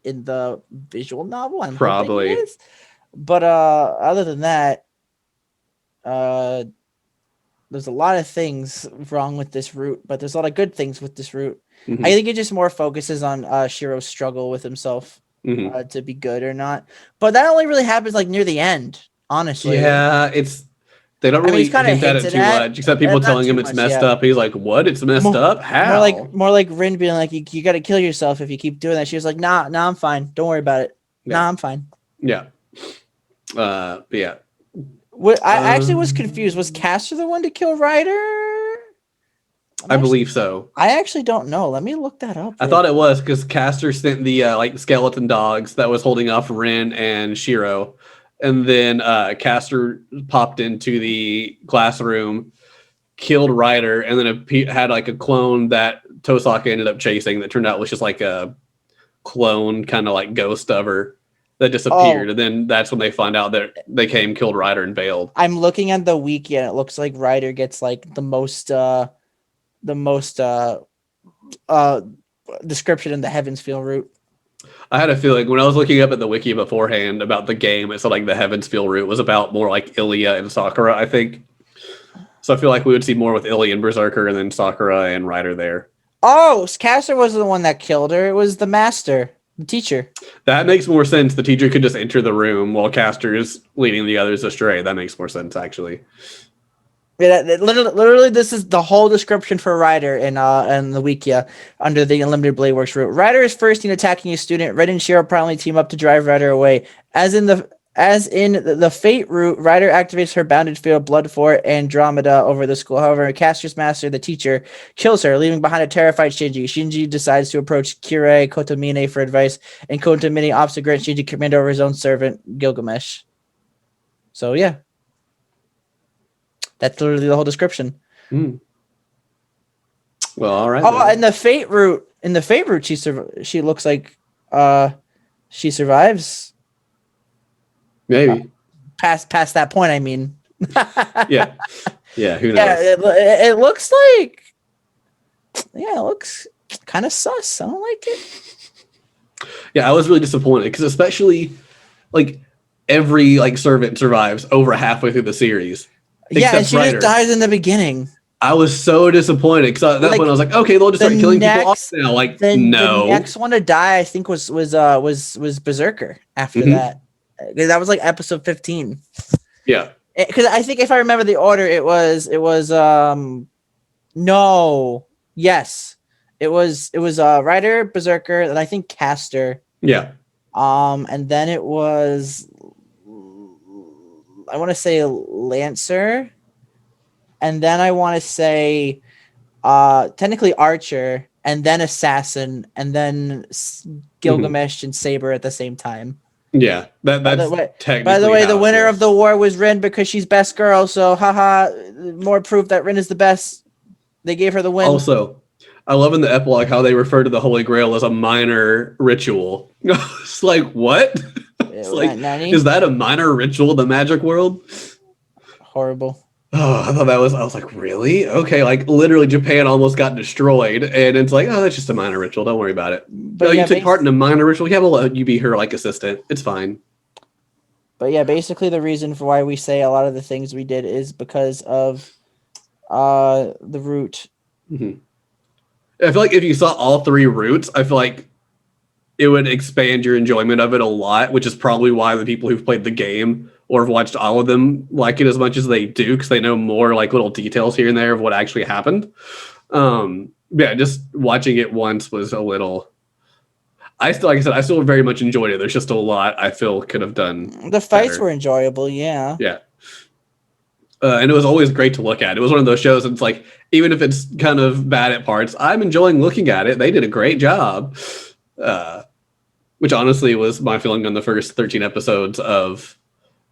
in the visual novel. I'm hoping Probably. it is. But other than that, there's a lot of things wrong with this route, but there's a lot of good things with this route. Mhm. I think it just more focuses on Shiro's struggle with himself Mhm. to be good or not. But that only really happens like near the end, honestly. Yeah, they don't really he's kinda hint at it hinted too at, much, except people not telling too him it's much, messed yeah. up. He's like, what? It's messed More- up? How? More like Rin being like, you got to kill yourself if you keep doing that. She was like, nah, I'm fine. Don't worry about it. Yeah. Nah, I'm fine. Yeah. But yeah. I actually was confused. Was Caster the one to kill Ryder? I believe so. I actually don't know. Let me look that up. I thought it was because Caster sent the like skeleton dogs that was holding off Rin and Shiro, and then Caster popped into the classroom, killed Ryder, and then had like a clone that Tosaka ended up chasing that turned out was just like a clone kind of like ghost of her that disappeared. And then that's when they find out that they killed Ryder and bailed. I'm looking at the wiki and it looks like Ryder gets like the most description in the Heavensfield route. I had a feeling when I was looking up at the wiki beforehand about the game, it said like the Heavensfield route was about more like Ilya and Sakura, I think. So I feel like we would see more with Ilya and Berserker and then Sakura and Ryder there. Oh, Caster wasn't the one that killed her. It was the master, the teacher. That makes more sense. The teacher could just enter the room while Caster is leading the others astray. That makes more sense, actually. Yeah, literally, this is the whole description for Ryder in the Wikia under the Unlimited Blade Works route. Ryder is first seen attacking a student. Red and Shiro promptly team up to drive Ryder away. As in the Fate route, Ryder activates her bounded field Blood Fort Andromeda over the school. However, Caster's master, the teacher, kills her, leaving behind a terrified Shinji. Shinji decides to approach Kirei Kotomine for advice, and Kotomine opts to grant Shinji command over his own servant, Gilgamesh. So, yeah. That's literally the whole description. Well, all right. Oh, and the Fate route. In the Fate route, she looks like she survives. Maybe. Past that point, I mean. Yeah. Who knows? Yeah, it looks like. Yeah, it looks kind of sus. I don't like it. Yeah, I was really disappointed because especially like every like servant survives over halfway through the series. Yeah, and she Ryder. just dies in the beginning. I was so disappointed because at that point I was like, okay, they'll just start killing people off now. Like, no. The next one to die, I think, was Berserker. After that, that was like episode 15. Yeah, because I think if I remember the order, it was Ryder, Berserker, and I think Caster. Yeah. And then it was. I want to say Lancer, and then I want to say technically Archer, and then Assassin, and then Gilgamesh and Saber at the same time. Yeah, that's technically. By the way, the winner of the war was Rin because she's best girl. So, haha, more proof that Rin is the best. They gave her the win. Also, I love in the epilogue how they refer to the Holy Grail as a minor ritual. It's like, what? It's like, is that a minor ritual in the magic world? Horrible. Oh, I was like, really? Okay, like literally Japan almost got destroyed, and it's like, oh, that's just a minor ritual. Don't worry about it. But you took part in a minor ritual. Yeah, we'll let you be her like assistant. It's fine. But yeah, basically the reason for why we say a lot of the things we did is because of the route. Mm-hmm. I feel like if you saw all three routes, I feel like it would expand your enjoyment of it a lot, which is probably why the people who've played the game or have watched all of them like it as much as they do, because they know more like little details here and there of what actually happened. Yeah, just watching it once was a little. I still very much enjoyed it. There's just a lot I feel could have done. The fights better. were enjoyable, yeah. Yeah. And it was always great to look at. It was one of those shows. It's like, even if it's kind of bad at parts, I'm enjoying looking at it. They did a great job. which honestly was my feeling on the first 13 episodes of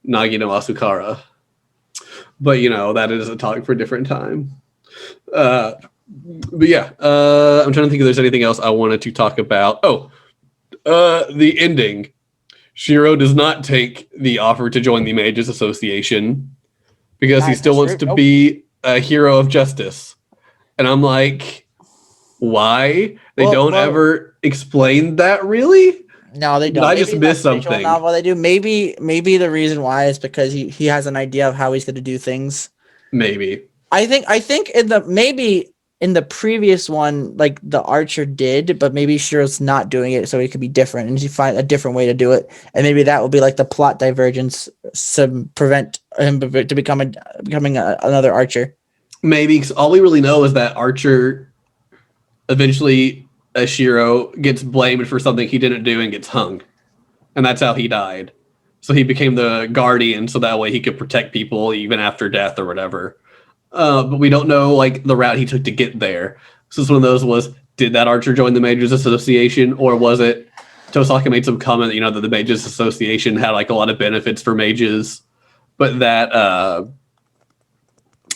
Nagi no Asukara. But, that is a topic for a different time. But yeah, I'm trying to think if there's anything else I wanted to talk about. The ending. Shiro does not take the offer to join the Mages Association because he still wants to be a hero of justice. And I'm like, why? They don't ever explain that, really? No, they don't. I just missed something. Novel they do. Maybe the reason why is because he has an idea of how he's going to do things. Maybe. I think in the previous one, like the archer did, but maybe Shiro's not doing it, so it could be different, and you find a different way to do it, and maybe that will be like the plot divergence to prevent him to becoming another archer. Maybe, because all we really know is that Archer eventually, Shiro, gets blamed for something he didn't do and gets hung, and that's how he died. So he became the guardian, so that way he could protect people even after death or whatever. But we don't know like the route he took to get there. So this one of those was, did that Archer join the Mages Association, or was it Tosaka made some comment that, that the Mages Association had like a lot of benefits for mages, but that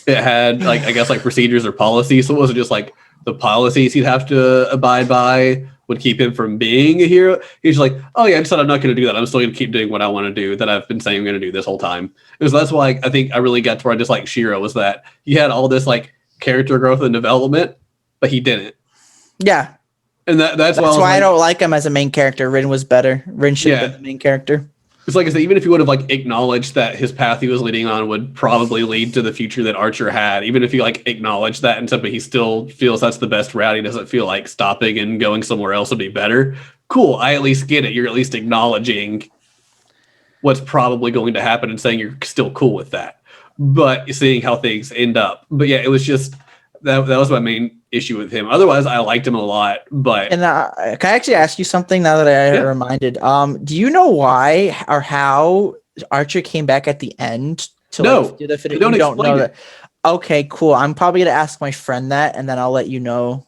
it had like, I guess, like procedures or policies. So it wasn't just like the policies he'd have to abide by would keep him from being a hero. He's like, oh yeah, I decided I'm not going to do that. I'm still going to keep doing what I want to do that I've been saying I'm going to do this whole time. And so that's why I think I really got to where I disliked Shiro, was that he had all this like character growth and development, but he didn't. Yeah. And that's why I don't like him as a main character. Rin was better. Rin should have been the main character. It's like I said, even if he would have like acknowledged that his path he was leading on would probably lead to the future that Archer had, even if he like acknowledged that and stuff, but he still feels that's the best route. He doesn't feel like stopping and going somewhere else would be better. Cool. I at least get it. You're at least acknowledging what's probably going to happen and saying you're still cool with that, but seeing how things end up. But yeah, it was just, that was my main issue with him. Otherwise, I liked him a lot. But can I actually ask you something now that I reminded? Do you know why or how Archer came back at the end to do the finish? You don't know that. Okay, cool. I'm probably gonna ask my friend that, and then I'll let you know.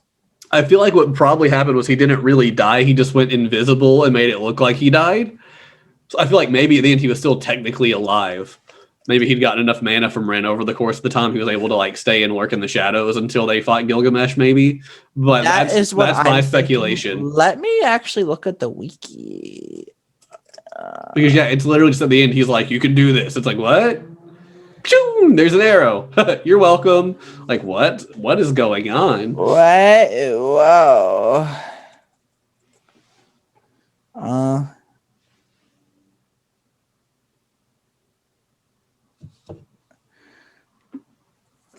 I feel like what probably happened was he didn't really die. He just went invisible and made it look like he died. So I feel like maybe at the end he was still technically alive. Maybe he'd gotten enough mana from Rin over the course of the time he was able to like stay and lurk in the shadows until they fought Gilgamesh, maybe. But that's my speculation. Let me actually look at the wiki. Because it's literally just at the end he's like, you can do this. It's like, what? There's an arrow. You're welcome. Like, what? What is going on? What? Whoa.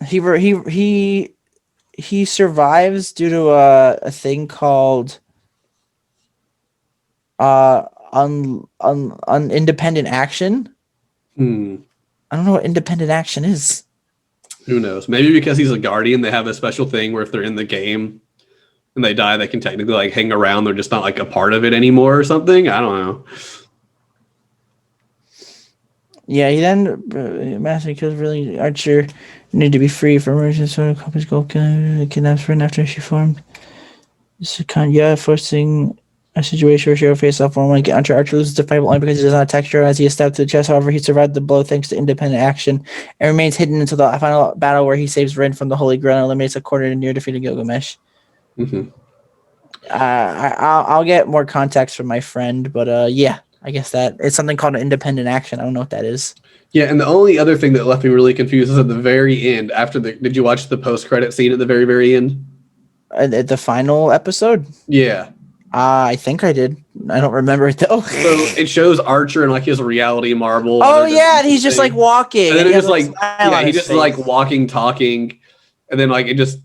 He survives due to a thing called independent action. I don't know what independent action is. Who knows? Maybe because he's a guardian, they have a special thing where if they're in the game and they die, they can technically like hang around. They're just not like a part of it anymore or something. I don't know. Yeah, he then massively kills really Archer. Need to be free from emergency sort of company's goal kidnaps Rin after she formed. Forcing a situation where Shiro faces off when Archer loses the fight only because he does not attack Shiro as he is stabbed to the chest. However, he survived the blow thanks to independent action and remains hidden until the final battle where he saves Rin from the Holy Grail and eliminates a quarter near defeating Gilgamesh. Mm-hmm. I'll get more context from my friend, but yeah, I guess that it's something called an independent action. I don't know what that is. Yeah, and the only other thing that left me really confused is at the very end. Did you watch the post-credit scene at the very, very end? At the final episode? Yeah. I think I did. I don't remember it though. So it shows Archer and like his reality marble. Oh yeah, and he's just like walking. And then it's just like he's just like walking, talking, and then like it just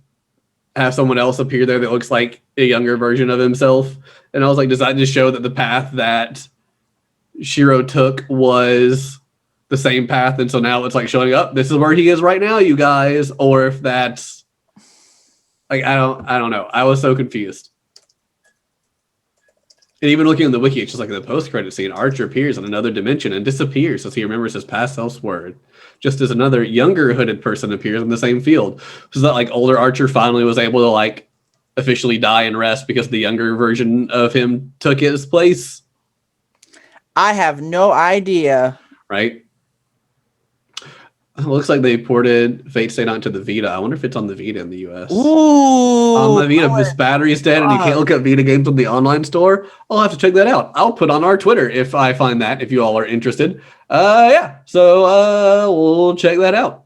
has someone else appear there that looks like a younger version of himself. And I was like, does that just show that the path that Shiro took was the same path, and so now it's like showing up, this is where he is right now, you guys? Or if that's like, I don't know. I was so confused. And even looking on the wiki, it's just like in the post-credit scene, Archer appears in another dimension and disappears as he remembers his past self's word, just as another younger hooded person appears in the same field. So that like older Archer finally was able to like officially die and rest because the younger version of him took his place. I have no idea. Right? It looks like they ported Fate Stay Night to the Vita. I wonder if it's on the Vita in the US. Ooh. On my Vita, if this battery's dead and you can't look at Vita games on the online store, I'll have to check that out. I'll put on our Twitter if I find that, if you all are interested. Yeah. So we'll check that out.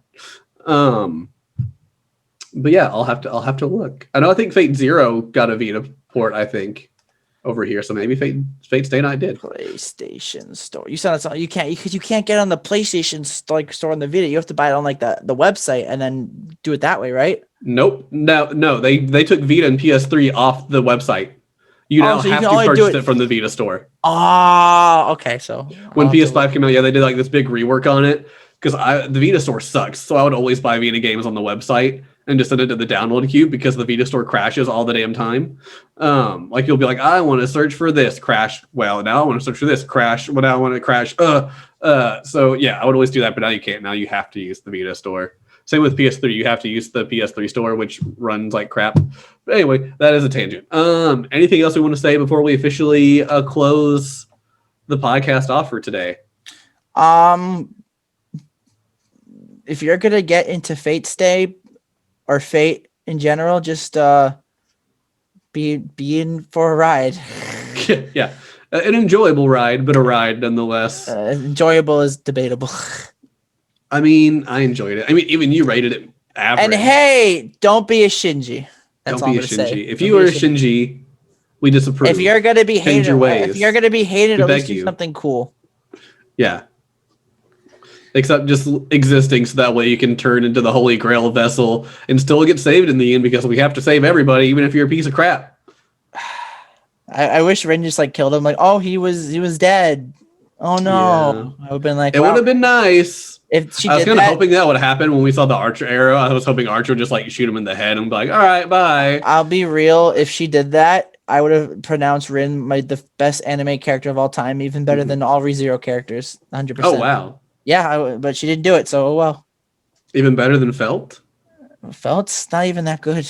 But yeah, I'll have to look. I think Fate Zero got a Vita port, I think, over here. So maybe Fate Stay Night did. PlayStation Store. You said it's you can't because you can't get on the PlayStation store on the Vita. You have to buy it on like the website and then do it that way, right? Nope. No. They took Vita and PS3 off the website. You now so you have can to only purchase do it from the Vita store. Oh, okay. So When PS5 came out, yeah, they did like this big rework on it because the Vita store sucks. So I would always buy Vita games on the website and just send it to the download queue because the Vita store crashes all the damn time. Like you'll be like, I want to search for this, crash. Well, now I want to search for this, crash. Well, now I want to crash. So yeah, I would always do that, but now you can't. Now you have to use the Vita store. Same with PS3. You have to use the PS3 store, which runs like crap. But anyway, that is a tangent. Anything else we want to say before we officially close the podcast off for today? If you're gonna get into Fate Stay or Fate in general, just be in for a ride. Yeah, an enjoyable ride, but a ride nonetheless. Enjoyable is debatable. I mean, I enjoyed it. I mean, even you rated it average. And hey, don't be a Shinji. That's don't all be I'm a gonna Shinji. say. If you are a Shinji, we disapprove. If you're gonna be Change hated, your ways. if you're gonna be hated, We at beg least do you. something cool. Yeah. Except just existing so that way you can turn into the Holy Grail vessel and still get saved in the end because we have to save everybody, even if you're a piece of crap. I wish Rin just like killed him. Like, oh, he was dead. Oh no! Yeah. I would have been like, It would have been nice. if she I was did kind of that. hoping that would happen when we saw the Archer arrow. I was hoping Archer would just like shoot him in the head and be like, all right, bye. I'll be real. If she did that, I would have pronounced Rin the best anime character of all time, even better than all ReZero characters. 100%. Oh, wow. Yeah, but she didn't do it, so oh well. Even better than Felt? Felt's not even that good.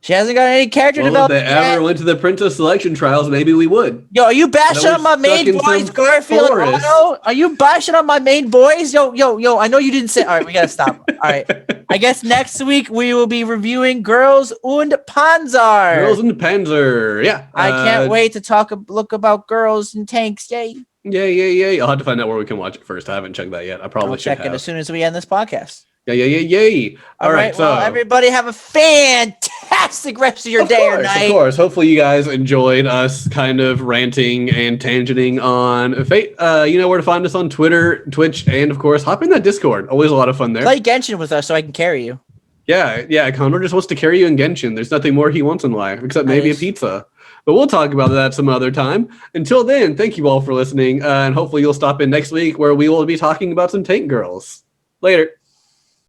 She hasn't got any character Well, if development they yet. ever went to the Princess Selection Trials, maybe we would. Yo, are you bashing Then on we're my main stuck in boys, some Garfield? forest. Otto? Are you bashing on my main boys? Yo, I know you didn't say. All right, we gotta stop. All right, I guess next week we will be reviewing Girls und Panzer. Girls in the Panzer. Yeah. I can't wait to look about girls and tanks. Yay! Yay. I'll have to find out where we can watch it first. I haven't checked that yet. I probably I'll should check have. it as soon as we end this podcast. Yay. All right, so well, everybody have a fantastic rest of your day or night. Of course. Hopefully you guys enjoyed us kind of ranting and tangenting on Fate. You know where to find us on Twitter, Twitch, and of course, hop in that Discord. Always a lot of fun there. Play Genshin with us so I can carry you. Yeah. Condor just wants to carry you in Genshin. There's nothing more he wants in life except maybe a pizza. But we'll talk about that some other time. Until then, thank you all for listening, and hopefully you'll stop in next week where we will be talking about some tank girls. Later.